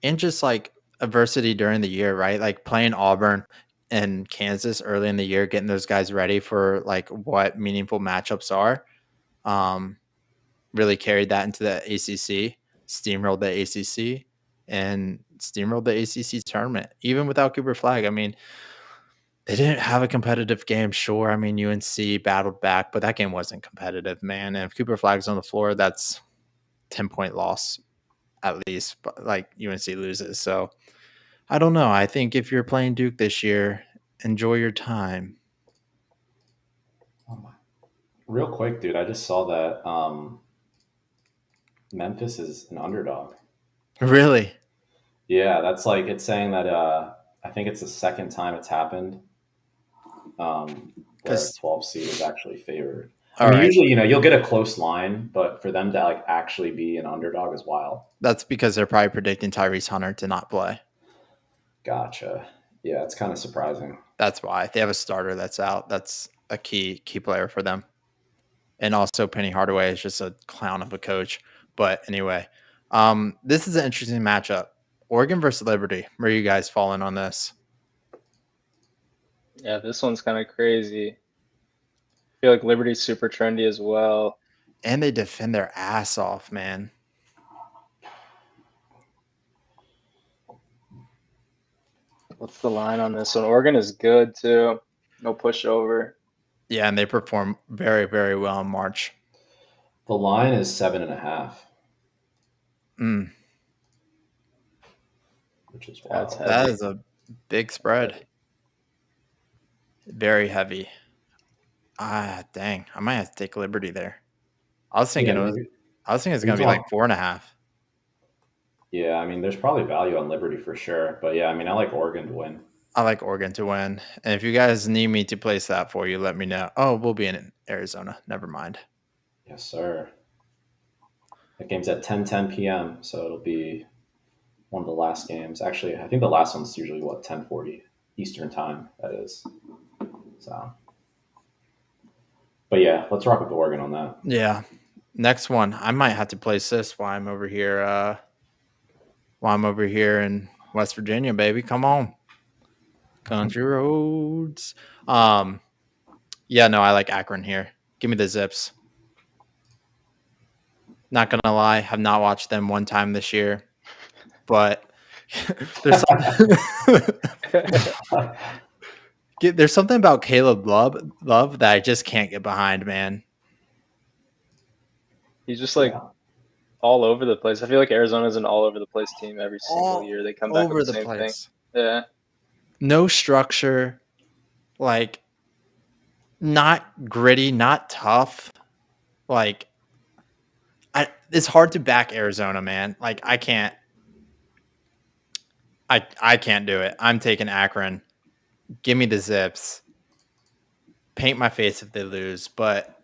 And just like adversity during the year, right? Like playing Auburn and Kansas early in the year, getting those guys ready for like what meaningful matchups are. Really carried that into the ACC, steamrolled the ACC, and steamrolled the ACC tournament, even without Cooper Flag. I mean, they didn't have a competitive game, sure. I mean, UNC battled back, but that game wasn't competitive, man. And if Cooper Flag's on the floor, that's 10-point loss at least, but like UNC loses. So I don't know. I think if you're playing Duke this year, enjoy your time. Real quick, dude, I just saw that Memphis is an underdog. Really? Yeah, that's like, it's saying that I think it's the second time it's happened where a 12 seed is actually favored. Usually, you'll get a close line, but for them to like actually be an underdog is wild. That's because they're probably predicting Tyrese Hunter to not play. Gotcha. Yeah, it's kind of surprising. That's why they have a starter that's out. That's a key player for them. And also Penny Hardaway is just a clown of a coach. But anyway, this is an interesting matchup. Oregon versus Liberty. Where are you guys falling on this? Yeah, this one's kind of crazy. I feel like Liberty's super trendy as well. And they defend their ass off, man. What's the line on this one? Oregon is good too. No pushover. Yeah, and they perform very, very well in March. The line is 7.5. Which is wild. That is a big spread. Very heavy. Dang. I might have to take Liberty there. I was thinking I was thinking it's gonna be like 4.5. Yeah, I mean, there's probably value on Liberty for sure, but yeah, I mean, I like Oregon to win. I like Oregon to win. And if you guys need me to place that for you, let me know. Oh, we'll be in Arizona. Never mind. Yes, sir. That game's at 10:10 p.m., so it'll be one of the last games. Actually, I think the last one's usually 10:40 Eastern time. That is. So, but yeah, let's rock with Oregon on that. Yeah. Next one. I might have to place this while I'm over here. While I'm over here in West Virginia, baby. Come on. Country roads. Yeah, no, I like Akron here. Give me the Zips. Not gonna lie, have not watched them one time this year, but there's there's something about Caleb Love that I just can't get behind, man. He's just like all over the place. I feel like Arizona's an all over the place team every single year. They come back with the same thing. Yeah. No structure, like not gritty, not tough. Like it's hard to back Arizona, man. Like I can't do it. I'm taking Akron. Give me the Zips. Paint my face if they lose, but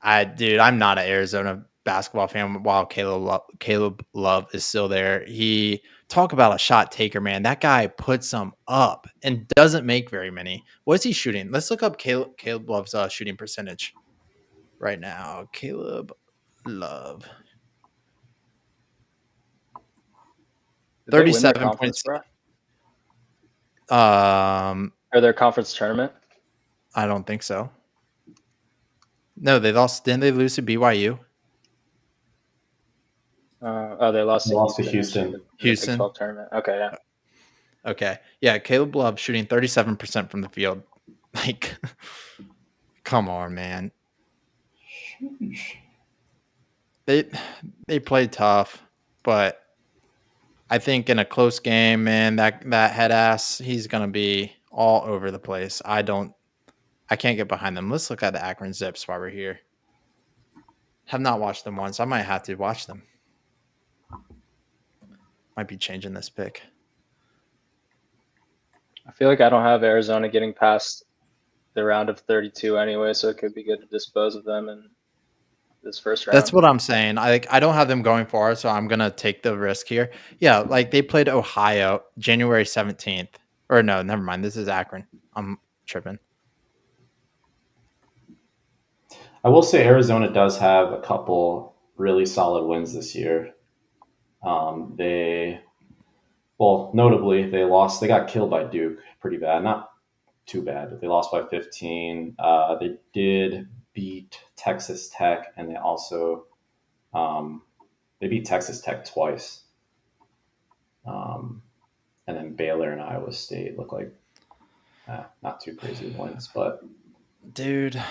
I'm not an Arizona basketball fan while Caleb Love is still there. He talk about a shot taker, man. That guy puts them up and doesn't make very many. What's he shooting? Let's look up Caleb Love's shooting percentage right now. Caleb Love. 37.6. Or their conference tournament? I don't think so. No, they lost. Didn't they lose to BYU? They lost to Houston. Big 12 tournament. Okay, yeah. Okay. Yeah, Caleb Love shooting 37% from the field. Like, come on, man. They played tough, but I think in a close game, man, that head ass, he's gonna be all over the place. I can't get behind them. Let's look at the Akron Zips while we're here. Have not watched them once. I might have to watch them. Might be changing this pick. I feel like I don't have Arizona getting past the round of 32 anyway, so it could be good to dispose of them in this first round. That's what I'm saying. I don't have them going far, so I'm gonna take the risk here. Yeah, like they played Ohio January 17th. Or no, never mind. This is Akron. I'm tripping. I will say Arizona does have a couple really solid wins this year. Notably, they got killed by Duke pretty bad. Not too bad, but they lost by 15. They did beat Texas Tech, and they also they beat Texas Tech twice. And then Baylor and Iowa State look like not too crazy wins, but dude.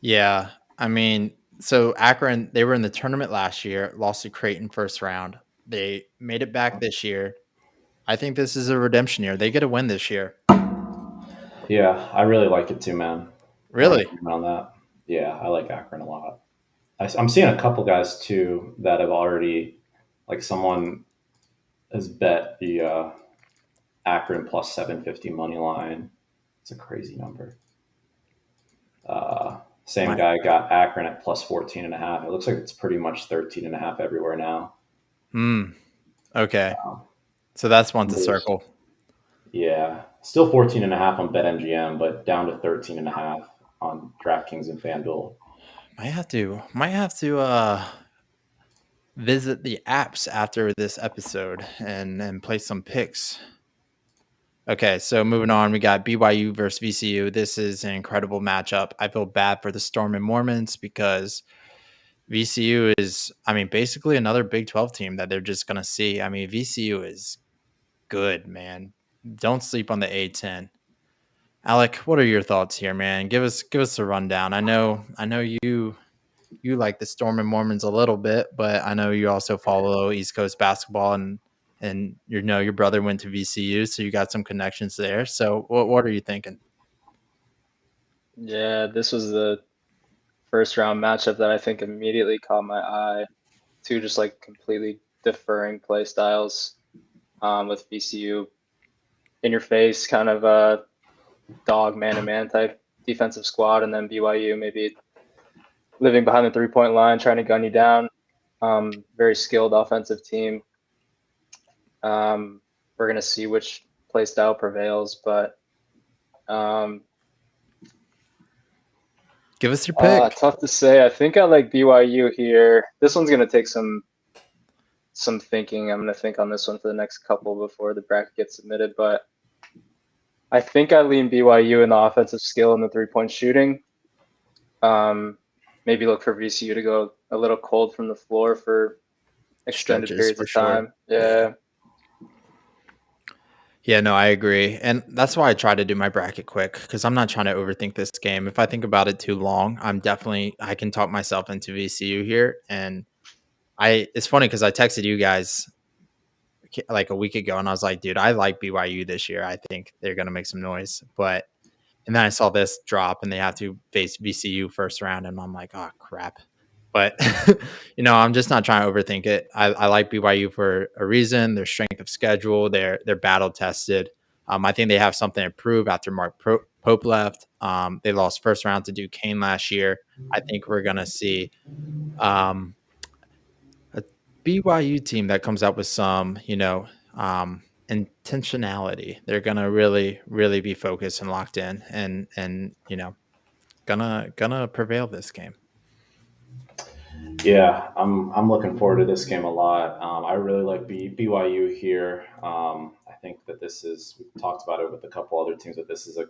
Yeah, I mean, so Akron, they were in the tournament last year, lost to Creighton first round. They made it back this year. I think this is a redemption year. They get a win this year. Yeah, I really like it too, man. Really? On that. Yeah, I like Akron a lot. I'm seeing a couple guys too that have already, like someone has bet the Akron plus 750 money line. It's a crazy number. Same guy got Akron at plus 14.5. It looks like it's pretty much 13.5 everywhere now. Okay. So that's one to circle. Yeah. Still 14.5 on BetMGM, but down to 13.5 on DraftKings and FanDuel. Might have to visit the apps after this episode and play some picks. Okay, so moving on, we got BYU versus VCU. This is an incredible matchup. I feel bad for the Storm and Mormons because VCU is, basically another Big 12 team that they're just going to see. VCU is good, man. Don't sleep on the A10. Alec, what are your thoughts here, man? Give us a rundown. I know you like the Storm and Mormons a little bit, but I know you also follow East Coast basketball and your brother went to VCU, so you got some connections there. So what are you thinking? Yeah, this was the first round matchup that I think immediately caught my eye. Two just like completely differing play styles, with VCU in your face, kind of a dog man to man type defensive squad, and then BYU maybe living behind the 3-point line, trying to gun you down. Very skilled offensive team. We're gonna see which play style prevails, but Give us your pick. tough to say. I think I like BYU here. This one's gonna take some thinking. I'm gonna think on this one for the next couple before the bracket gets submitted, but I think I lean BYU in the offensive skill and the 3-point shooting. Maybe look for VCU to go a little cold from the floor for extended Stretches, periods for of sure. time. Yeah. Yeah, no, I agree. And that's why I try to do my bracket quick because I'm not trying to overthink this game. If I think about it too long, I can talk myself into VCU here. And it's funny because I texted you guys like a week ago and I was like, dude, I like BYU this year. I think they're going to make some noise. And then I saw this drop and they have to face VCU first round. And I'm like, oh, crap. But, I'm just not trying to overthink it. I like BYU for a reason. Their strength of schedule, they're battle tested. I think they have something to prove after Mark Pope left. They lost first round to Duquesne last year. I think we're going to see a BYU team that comes up with some, intentionality. They're going to really, really be focused and locked in and gonna prevail this game. Yeah, I'm looking forward to this game a lot. I really like BYU here. I think that we've talked about it with a couple other teams, but this is a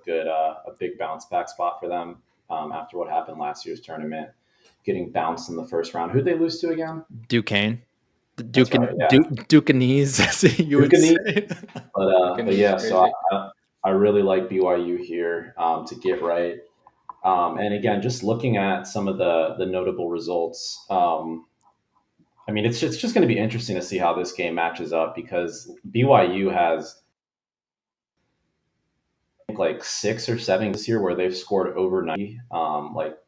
big bounce back spot for them after what happened last year's tournament, getting bounced in the first round. Who'd they lose to again? Duquesne. That's right, yeah. Ducanese, as you would say. But yeah, so I really like BYU here to get right. And again, just looking at some of the notable results, I mean, it's just going to be interesting to see how this game matches up because BYU has I think like 6 or 7 this year where they've scored over 90.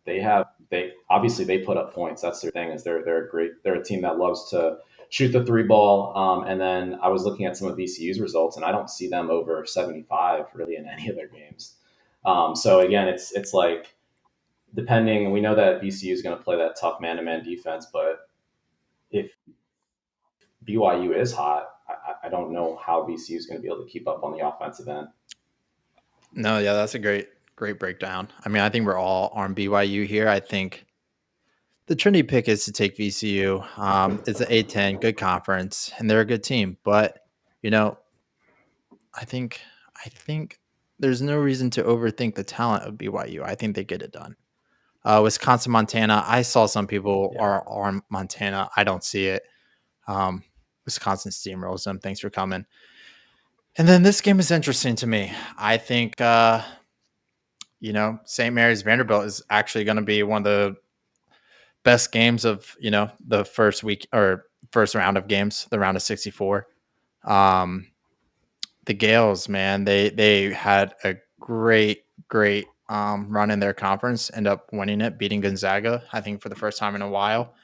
They obviously they put up points. That's their thing. Is they're a team that loves to shoot the 3 ball. And then I was looking at some of VCU's results, and I don't see them over 75 really in any of their games. So again, it's like depending. We know that VCU is going to play that tough man-to-man defense, but if BYU is hot, I don't know how VCU is going to be able to keep up on the offensive end. No, yeah, that's a great breakdown. I mean, I think we're all on BYU here. I think the Trinity pick is to take VCU. It's an A10, good conference, and they're a good team. But I think there's no reason to overthink the talent of BYU. I think they get it done. Wisconsin, Montana. I saw some people are on Montana. I don't see it. Wisconsin steamrolls them. Thanks for coming. And then this game is interesting to me. I think, St. Mary's Vanderbilt is actually going to be one of the best games of, the first week or first round of games, the round of 64. The Gales, man, they had a great run in their conference, end up winning it, beating Gonzaga, I think for the first time in a while.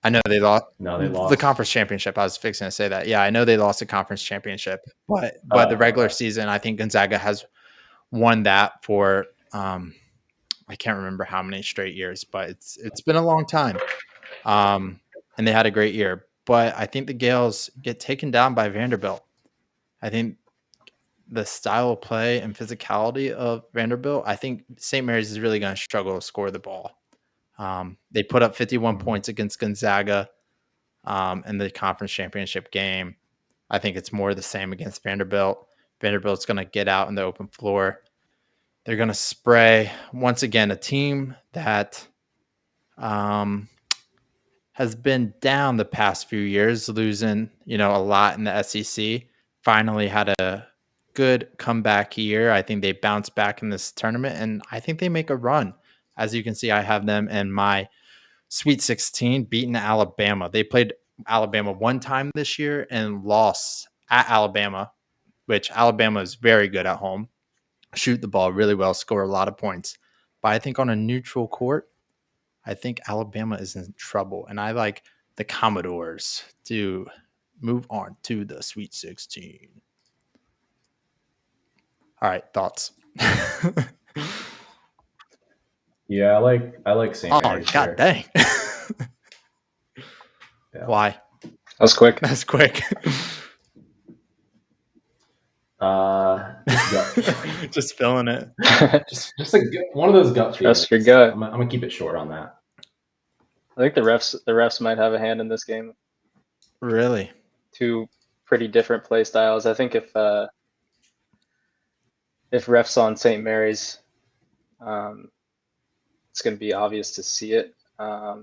I know they lost. No, they lost the conference championship. I was fixing to say that. Yeah, I know they lost the conference championship, but the regular season, I think Gonzaga has won that for I can't remember how many straight years, but it's been a long time. And they had a great year, but I think the Gales get taken down by Vanderbilt. I think the style of play and physicality of Vanderbilt, I think St. Mary's is really going to struggle to score the ball. They put up 51 points against Gonzaga in the conference championship game. I think it's more the same against Vanderbilt. Vanderbilt's going to get out in the open floor. They're going to spray, once again, a team that has been down the past few years, losing, a lot in the SEC. Finally had a good comeback year. I think they bounced back in this tournament, and I think they make a run. As you can see, I have them in my Sweet 16, beating Alabama. They played Alabama one time this year and lost at Alabama, which Alabama is very good at home. Shoot the ball really well, score a lot of points. but I think on a neutral court, I think Alabama is in trouble, and I like the Commodores to move on to the Sweet 16. All right, thoughts. Yeah, I like St. Oh, Mary's god here. dang. Yeah. Why? That was quick. That's quick. Just gut feeling. Just feeling it. just one of those gut feelings. Trust your gut. I'm gonna keep it short on that. I think the refs might have a hand in this game. Really? Two pretty different play styles. I think if refs on St. Mary's, it's going to be obvious to see it. I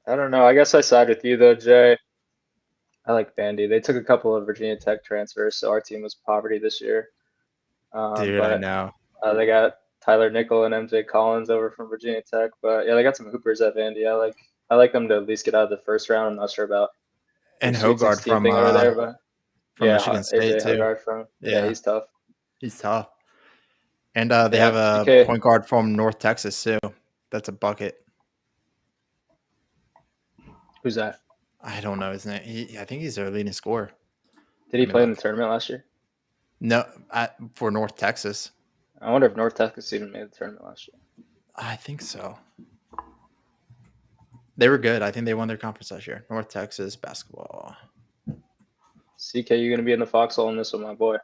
don't know. I guess I side with you though, Jay. I like Vandy. They took a couple of Virginia Tech transfers, so our team was poverty this year. Dude, I know. They got Tyler Nickel and MJ Collins over from Virginia Tech, but yeah, they got some hoopers at Vandy. I like them to at least get out of the first round. I'm not sure about And the Sweet Hogard 16 from thing over there, but from yeah, Michigan State AJ too. Hogard from yeah, he's tough. He's tough. And they have a CK. point guard from North Texas too. That's a bucket. Who's that? I don't know his name. I think he's their leading scorer. Did he Let me play in look. the tournament last year? No, for North Texas. I wonder if North Texas even made the tournament last year. I think so. They were good. I think they won their conference last year. North Texas basketball. CK, you gonna be in the foxhole in this one, my boy?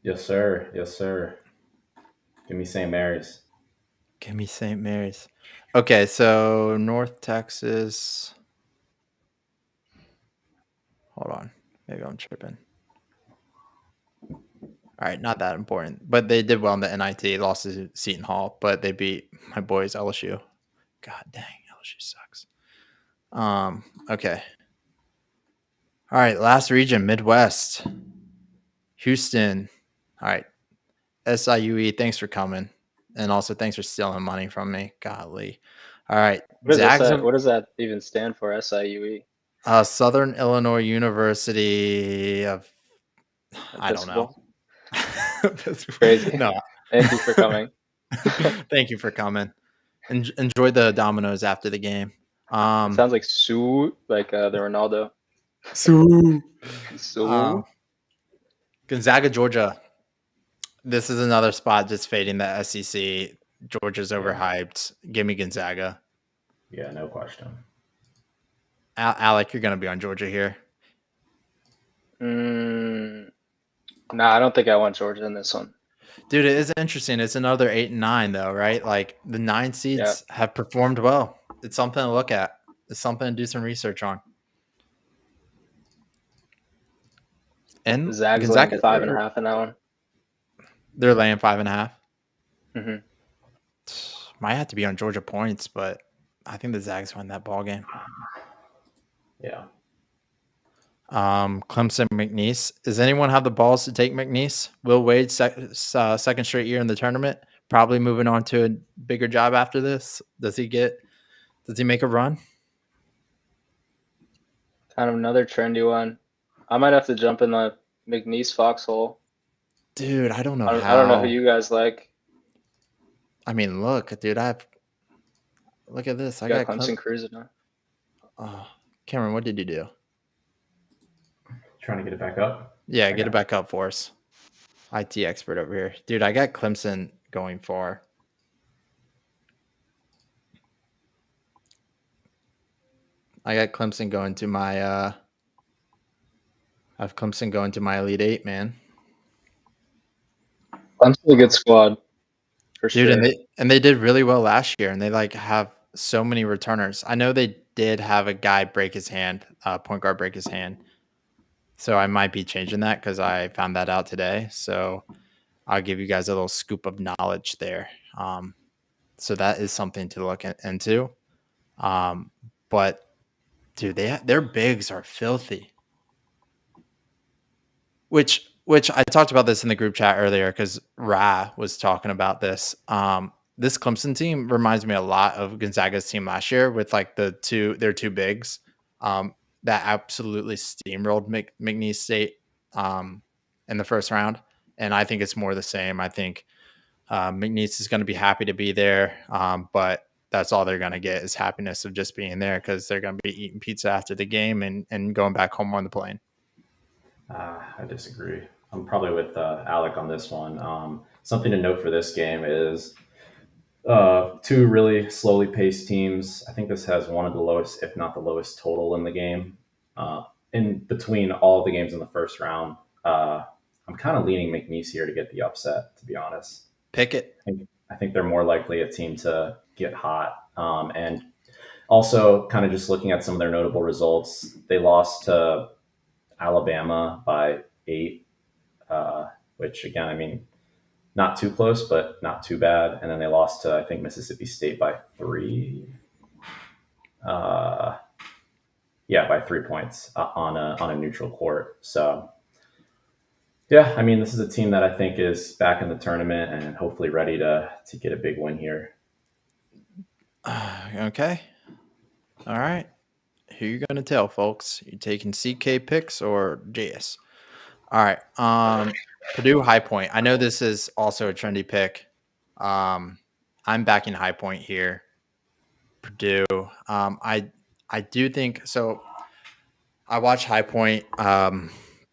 Yes, sir. Yes, sir. Give me St. Mary's. Give me St. Mary's. Okay, so North Texas. Hold on. Maybe I'm tripping. All right, not that important. But they did well in the NIT. Lost to Seton Hall, but they beat my boys LSU. God dang, LSU sucks. Okay. All right, last region, Midwest. Houston. All right. SIUE, thanks for coming. And also thanks for stealing money from me. Golly. All right. What does that even stand for? SIUE? Southern Illinois University of I don't know. That's crazy. No. Thank you for coming. Thank you for coming. Enjoy the Dominoes after the game. It sounds like Sue, like the Ronaldo. Sue. Sue. Gonzaga, Georgia. This is another spot just fading the SEC. Georgia's overhyped. Give me Gonzaga. Yeah, no question. Alec, you're going to be on Georgia here. No, I don't think I want Georgia in this one. Dude, it is interesting. It's another 8 and 9, though, right? Like the 9 seeds have performed well. It's something to look at. It's something to do some research on. And Zag's laying 5.5 in that one. They're laying 5.5. Mm-hmm. Might have to be on Georgia points, but I think the Zags win that ball game. Yeah. Clemson, McNeese. Does anyone have the balls to take McNeese? Will Wade, second straight year in the tournament, probably moving on to a bigger job after this. Does he make a run? Kind of another trendy one. I might have to jump in the McNeese foxhole. Dude, I don't know I don't know who you guys like. I mean, look, dude, look at this. I got Clemson cruising now. Oh, Cameron, what did you do? Trying to get it back up? Yeah, get it back up for us. IT expert over here. Dude, I got Clemson going far. I got Clemson going to my I have Clemson going to my Elite Eight, man. Clemson's a good squad. For Dude, sure. and they did really well last year, and they have so many returners. I know they did have a guy break his hand, point guard break his hand. So I might be changing that because I found that out today. So I'll give you guys a little scoop of knowledge there. So that is something to look into. But dude, their bigs are filthy. Which I talked about this in the group chat earlier because Ra was talking about this. This Clemson team reminds me a lot of Gonzaga's team last year with like their two bigs that absolutely steamrolled McNeese State in the first round. And I think it's more the same. I think McNeese is going to be happy to be there, but that's all they're going to get is happiness of just being there because they're going to be eating pizza after the game and going back home on the plane. I disagree. I'm probably with Alec on this one. Something to note for this game is two really slowly paced teams. I think this has one of the lowest, if not the lowest, total in the game. In between all of the games in the first round, I'm kind of leaning McNeese here to get the upset, to be honest. Pick it. I think they're more likely a team to get hot. And also, kind of just looking at some of their notable results, they lost to Alabama by 8, which, again, I mean, not too close, but not too bad. And then they lost to, I think, Mississippi State by 3. By 3 points on a neutral court. So, yeah, I mean, this is a team that I think is back in the tournament and hopefully ready to get a big win here. Okay. All right. Who you going to tell, folks? You taking CK picks or JS? All right. Purdue High Point. I know this is also a trendy pick. I'm backing High Point here. Purdue. I do think so. I watched High Point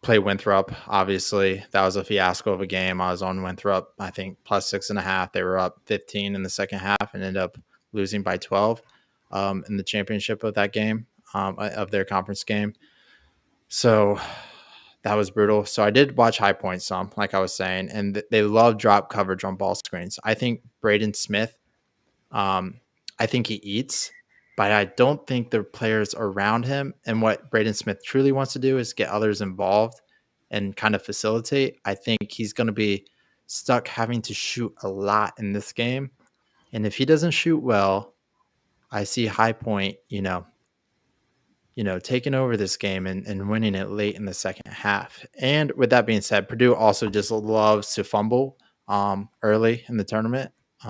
play Winthrop. Obviously, that was a fiasco of a game. I was on Winthrop, I think, plus 6.5. They were up 15 in the second half and ended up losing by 12 in the championship of that game, of their conference game. So that was brutal. So I did watch High Point some, like I was saying, and they love drop coverage on ball screens. I think Braden Smith, I think he eats, but I don't think the players around him, and what Braden Smith truly wants to do is get others involved and kind of facilitate. I think he's going to be stuck having to shoot a lot in this game. And if he doesn't shoot well, I see High Point, taking over this game and winning it late in the second half. And with that being said, Purdue also just loves to fumble early in the tournament. They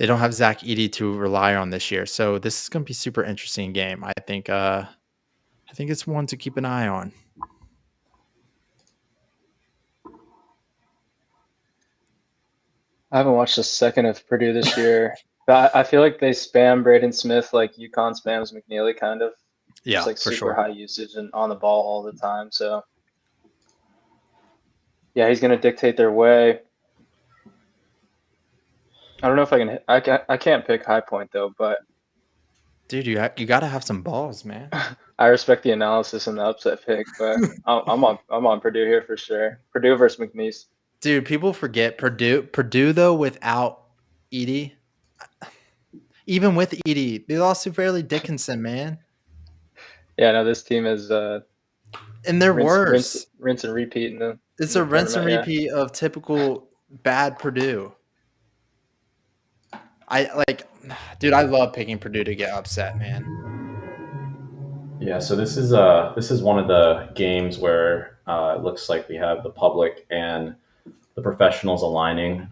don't have Zach Edey to rely on this year, so this is going to be a super interesting game. I think it's one to keep an eye on. I haven't watched a second of Purdue this year. But I feel like they spam Braden Smith like UConn spams McNeely, kind of. Yeah, just like for super sure. high usage and on the ball all the time. So, yeah, he's going to dictate their way. I don't know if I can't pick High Point though, but Dude, you got to have some balls, man. I respect the analysis and the upset pick, but I'm on Purdue here for sure. Purdue versus McNeese. Dude, people forget Purdue though without Edey. Even with Edey, they lost to Fairleigh Dickinson, man. Yeah, no, this team is and they're worse. Rinse and repeat. It's a rinse and repeat of typical bad Purdue. I love picking Purdue to get upset, man. Yeah, so this is one of the games where it looks like we have the public and the professionals aligning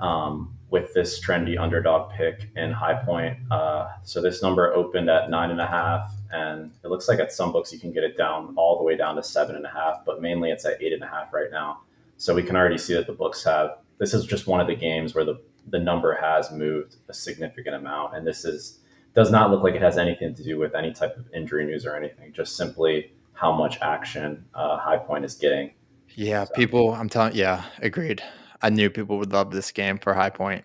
with this trendy underdog pick in High Point. So this number opened at 9.5, and it looks like at some books you can get it down all the way down to 7.5, but mainly it's at 8.5 right now. So we can already see that the books have. This is just one of the games where the number has moved a significant amount, and does not look like it has anything to do with any type of injury news or anything. Just simply how much action High Point is getting. Yeah, so. Agreed. I knew people would love this game for High Point.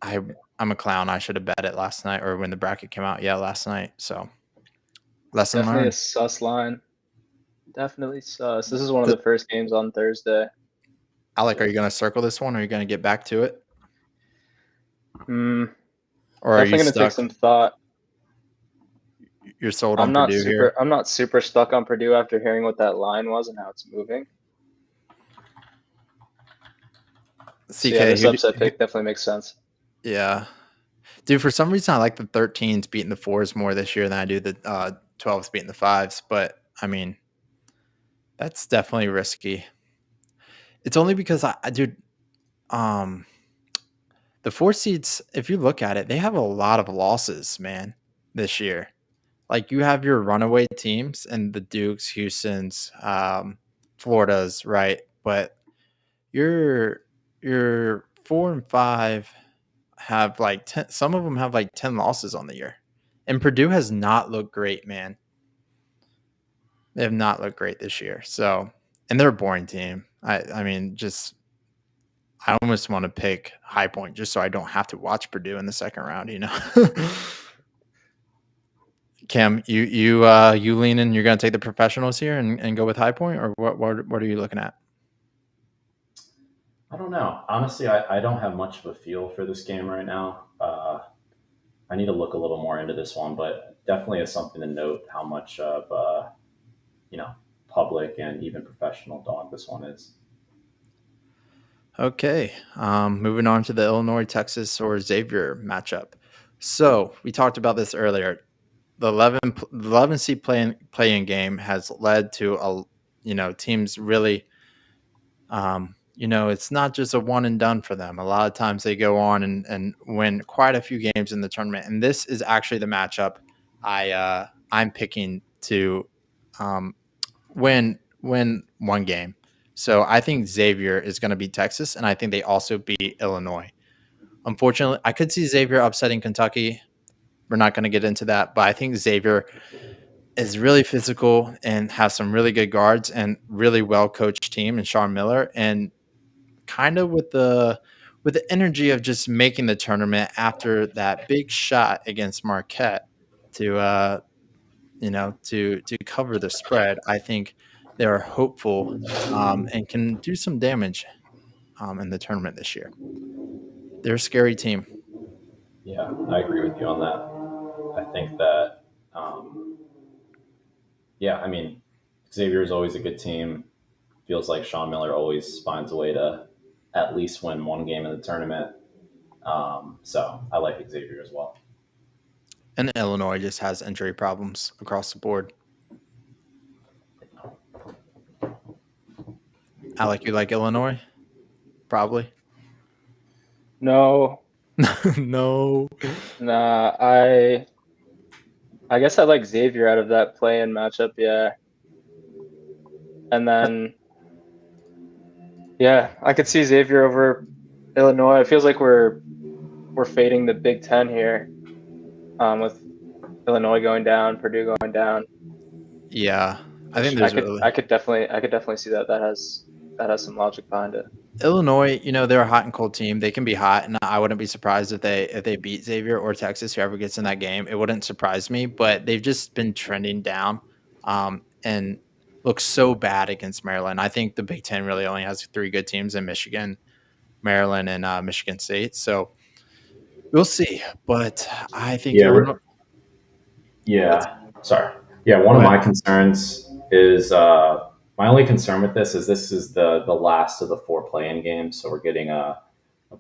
I'm a clown. I should have bet it last night or when the bracket came out. Yeah, last night. So lesson definitely learned. A sus line. Definitely sus. This is one of the first games on Thursday. Alec, are you going to circle this one or are you going to get back to it? Or are you going to take some thought. You're sold on Purdue here? I'm not super stuck on Purdue after hearing what that line was and how it's moving. CK, so yeah, this upset pick definitely makes sense. Yeah. Dude, for some reason, I like the 13s beating the 4s more this year than I do the 12s beating the 5s. But, I mean, that's definitely risky. It's only because, the 4 seeds, if you look at it, they have a lot of losses, man, this year. Like, you have your runaway teams and the Dukes, Houstons, Floridas, right? But your your 4 and 5 have like 10, some of them have like 10 losses on the year. And Purdue has not looked great, man. They have not looked great this year. So, and they're a boring team. I mean, just I almost want to pick High Point just so I don't have to watch Purdue in the second round, you know. Cam, you lean in, you're gonna take the professionals here and go with High Point, or what are you looking at? I don't know. Honestly, I don't have much of a feel for this game right now. I need to look a little more into this one, but definitely is something to note how much of you know public and even professional dog this one is. Okay. Moving on to the Illinois, Texas, or Xavier matchup. So we talked about this earlier. The 11 seed playing game has led to teams really, it's not just a one and done for them. A lot of times they go on and win quite a few games in the tournament. And this is actually the matchup I'm picking to win one game. So I think Xavier is going to beat Texas, and I think they also beat Illinois. Unfortunately, I could see Xavier upsetting Kentucky. We're not going to get into that, but I think Xavier is really physical and has some really good guards and really well coached team in Sean Miller, and kind of with the energy of just making the tournament after that big shot against Marquette to to cover the spread. I think they are hopeful and can do some damage in the tournament this year. They're a scary team. Yeah, I agree with you on that. I think that, um, yeah, I mean, Xavier is always a good team. Feels like Sean Miller always finds a way to at least win one game in the tournament. So I like Xavier as well. And Illinois just has injury problems across the board. Alec, you like Illinois? Probably. No, No. nah. I guess I like Xavier out of that play-in matchup. Yeah, and then yeah, I could see Xavier over Illinois. It feels like we're fading the Big Ten here, with Illinois going down, Purdue going down. Yeah. I think I there's could really I could definitely see that has some logic behind it. Illinois, they're a hot and cold team. They can be hot, and I wouldn't be surprised if they beat Xavier or Texas, whoever gets in that game. It wouldn't surprise me, but they've just been trending down, and look so bad against Maryland. I think the Big Ten really only has 3 good teams in Michigan, Maryland, and Michigan State. So we'll see. But I think Yeah, Illinois. yeah. Sorry. Yeah, one Go of ahead. my concerns is my only concern with this is the last of the 4 play-in games, so we're getting a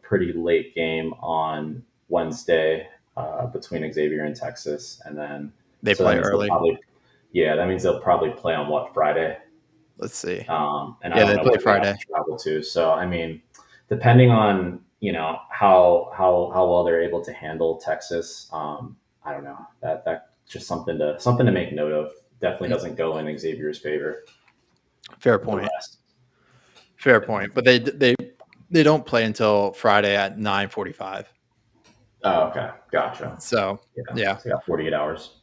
pretty late game on Wednesday between Xavier and Texas, and then They so that play means early. that means they'll probably play on what, Friday. Let's see. And I Yeah, don't they know play where they have Friday. to travel to. So I mean, depending on how well they're able to handle Texas, I don't know. That just something to make note of. Definitely doesn't go in Xavier's favor. Fair The point. rest. Fair point. But they don't play until Friday at 9:45. Oh, okay, gotcha. So yeah. So you got 48 hours.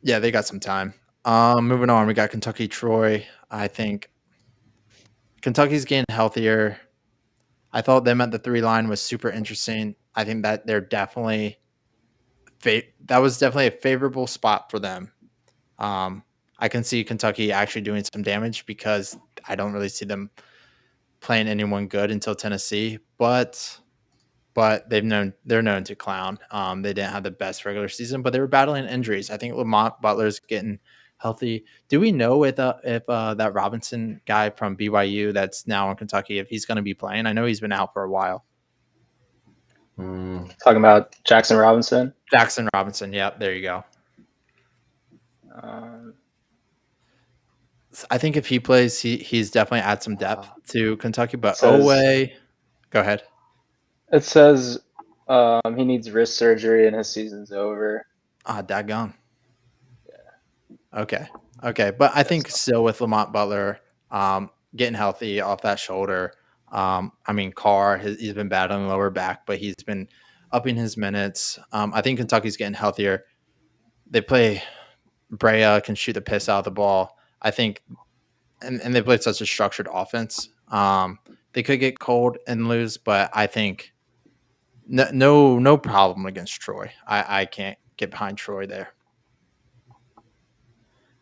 Yeah, they got some time. Moving on, we got Kentucky, Troy. I think Kentucky's getting healthier. I thought them at the 3 line was super interesting. I think that they're definitely that was definitely a favorable spot for them. I can see Kentucky actually doing some damage because I don't really see them playing anyone good until Tennessee, but they're known to clown. They didn't have the best regular season, but they were battling injuries. I think Lamont Butler's getting healthy. Do we know if that Robinson guy from BYU that's now in Kentucky, if he's going to be playing? I know he's been out for a while. Talking about Jackson Robinson. Jackson Robinson. Yep, there you go. I think if he plays, he's definitely add some depth to Kentucky. But Oweh, go ahead. It says he needs wrist surgery and his season's over. Ah, daggone. Yeah. Okay. But I think still with Lamont Butler getting healthy off that shoulder, I mean, Carr, he's been battling lower back, but he's been upping his minutes. I think Kentucky's getting healthier. They play Brea can shoot the piss out of the ball. I think, and they play such a structured offense. They could get cold and lose, but I think no problem against Troy. I can't get behind Troy there.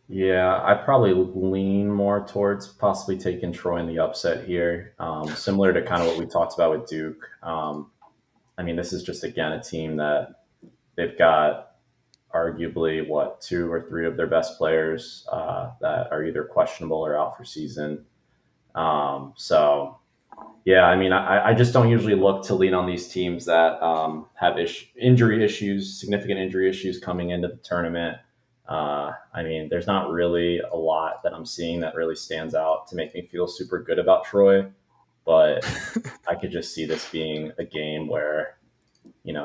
Yeah, I probably lean more towards possibly taking Troy in the upset here, similar to kind of what we talked about with Duke. I mean, this is just again a team that they've got arguably what two or three of their best players that are either questionable or out for season. So yeah, I mean, I just don't usually look to lean on these teams that have injury issues, significant injury issues coming into the tournament. I mean, there's not really a lot that I'm seeing that really stands out to make me feel super good about Troy, but I could just see this being a game where,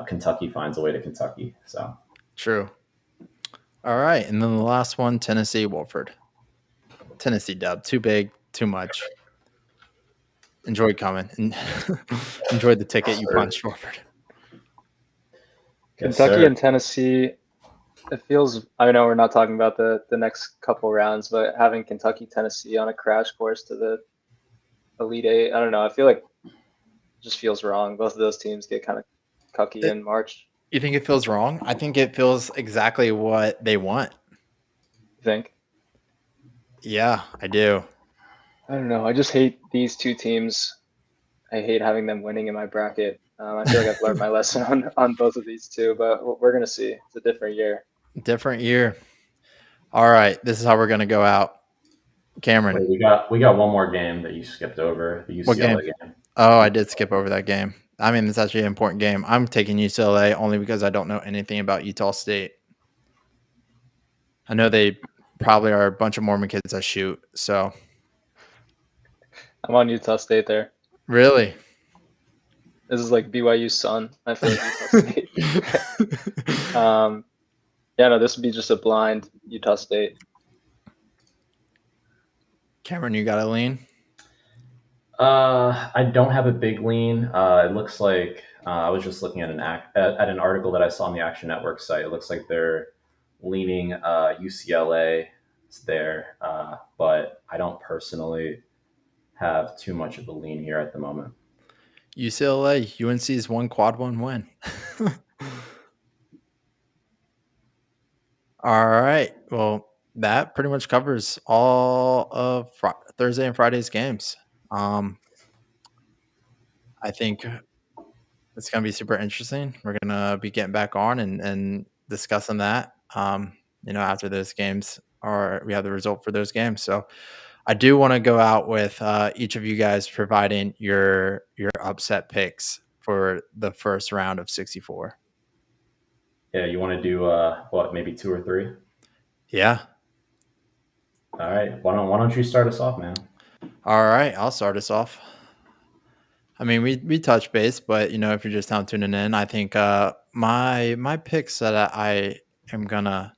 Kentucky finds a way to Kentucky. So True. All right, and then the last one, Tennessee, Wolford. Tennessee dub, too big, too much. Enjoyed coming and enjoyed the ticket you punched, Wolford. Yes, Kentucky sir. and Tennessee, it feels, I know we're not talking about the next couple rounds, but having Kentucky, Tennessee on a crash course to the Elite Eight, I don't know. I feel like it just feels wrong. Both of those teams get kind of cucky in March. You think it feels wrong? I think it feels exactly what they want. You think? Yeah, I do. I don't know. I just hate these two teams. I hate having them winning in my bracket. I feel like I've learned my lesson on both of these two, but we're gonna see. It's a different year. Different year. All right, this is how we're gonna go out. Cameron, Wait, we got one more game that you skipped over, the what game? UCLA game. Oh, I did skip over that game. I mean, it's actually an important game. I'm taking UCLA only because I don't know anything about Utah State. I know they probably are a bunch of Mormon kids that shoot. So I'm on Utah State there. really, This is like BYU's son. I feel like Utah State. Yeah, no, this would be just a blind Utah State. Cameron, you got a lean? I don't have a big lean. It looks like I was just looking at an article that I saw on the Action Network site. It looks like they're leaning UCLA there, but I don't personally have too much of a lean here at the moment. UCLA, UNC's one quad one win. All right. Well, that pretty much covers all of Thursday and Friday's games. I think it's going to be super interesting. We're going to be getting back on and discussing that, after those games or we have the result for those games. So I do want to go out with each of you guys providing your upset picks for the first round of 64. Yeah, you want to do maybe two or three? Yeah. All right. Why don't you start us off, man? All right. I'll start us off. I mean, we touch base, but if you're just now tuning in, I think my picks that I am gonna,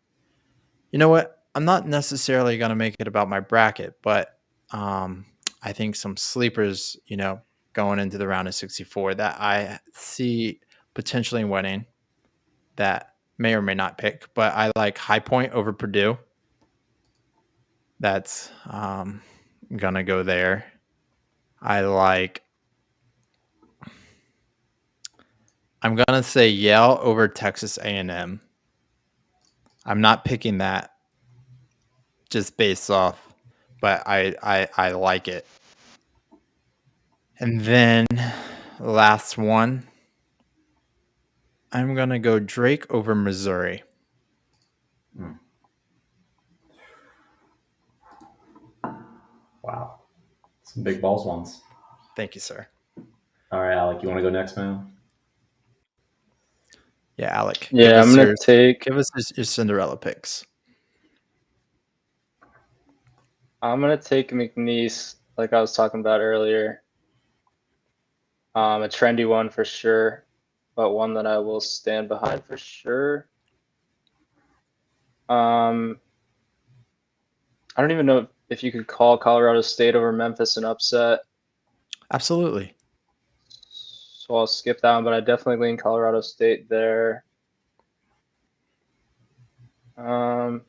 you know what, I'm not necessarily gonna make it about my bracket, but I think some sleepers, going into the round of 64 that I see potentially winning that may or may not pick, but I like High Point over Purdue. That's gonna go there. I'm gonna say Yale over Texas A&M. I'm not picking that just based off, but I like it. And then last one, I'm gonna go Drake over Missouri. Wow, some big balls ones. Thank you, sir. All right, Alec, you want to go next, man? Yeah, Alec. Yeah, I'm gonna give us your Cinderella picks. I'm gonna take McNeese, like I was talking about earlier. A trendy one for sure, but one that I will stand behind for sure. I don't even know if you could call Colorado State over Memphis an upset. Absolutely. So I'll skip that one, but I definitely lean Colorado State there. I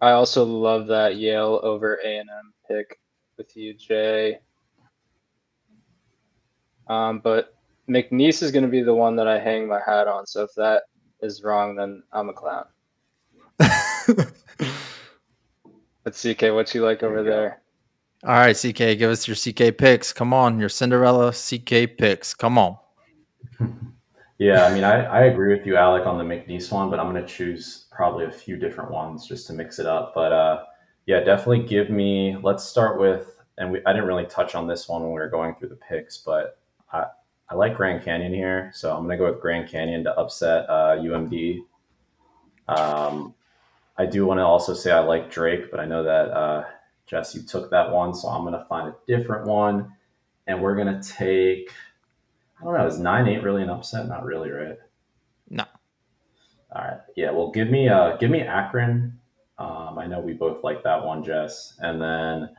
also love that Yale over A&M pick with you, Jay. But McNeese is going to be the one that I hang my hat on. So if that is wrong, then I'm a clown. But CK, what you like over you go. there? All right, CK, give us your CK picks. Come on, your Cinderella CK picks. Come on. Yeah, I mean, I agree with you, Alec, on the McNeese one, but I'm going to choose probably a few different ones just to mix it up. But yeah, definitely give me, let's start with, and I didn't really touch on this one when we were going through the picks, but I like Grand Canyon here. So I'm going to go with Grand Canyon to upset UMD. I do want to also say I like Drake, but I know that Jess, you took that one, so I'm going to find a different one. And we're going to take, I don't know, is 9-8 really an upset? Not really, right? No. All right. Yeah. Well, give me Akron. I know we both like that one, Jess. And then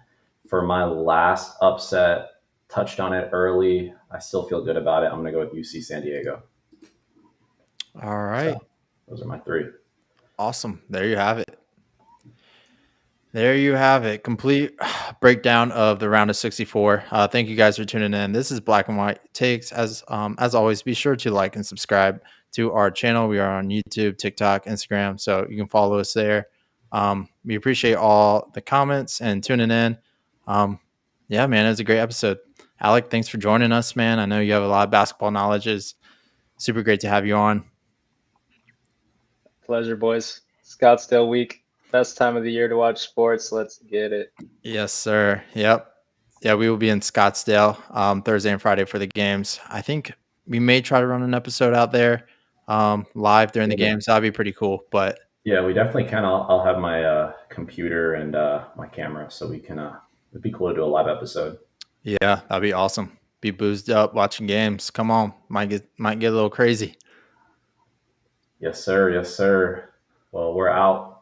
for my last upset, touched on it early. I still feel good about it. I'm gonna go with UC San Diego. All right. So those are my three. Awesome. There you have it. There you have it. Complete breakdown of the round of 64. Thank you guys for tuning in. This is Black and White Takes. As always, be sure to like and subscribe to our channel. We are on YouTube, TikTok, Instagram, so you can follow us there. We appreciate all the comments and tuning in. Yeah, man, it was a great episode. Alec, thanks for joining us, man. I know you have a lot of basketball knowledge. It's super great to have you on. Pleasure, boys. Scottsdale week. Best time of the year to watch sports. Let's get it. Yes, sir. Yep. Yeah, we will be in Scottsdale Thursday and Friday for the games. I think we may try to run an episode out there live during the games. That'd be pretty cool. But yeah, we definitely can. I'll have my computer and my camera, so we can. It'd be cool to do a live episode. Yeah, that'd be awesome. Be boozed up watching games. Come on, might get a little crazy. Yes, sir. Yes, sir. Well, we're out.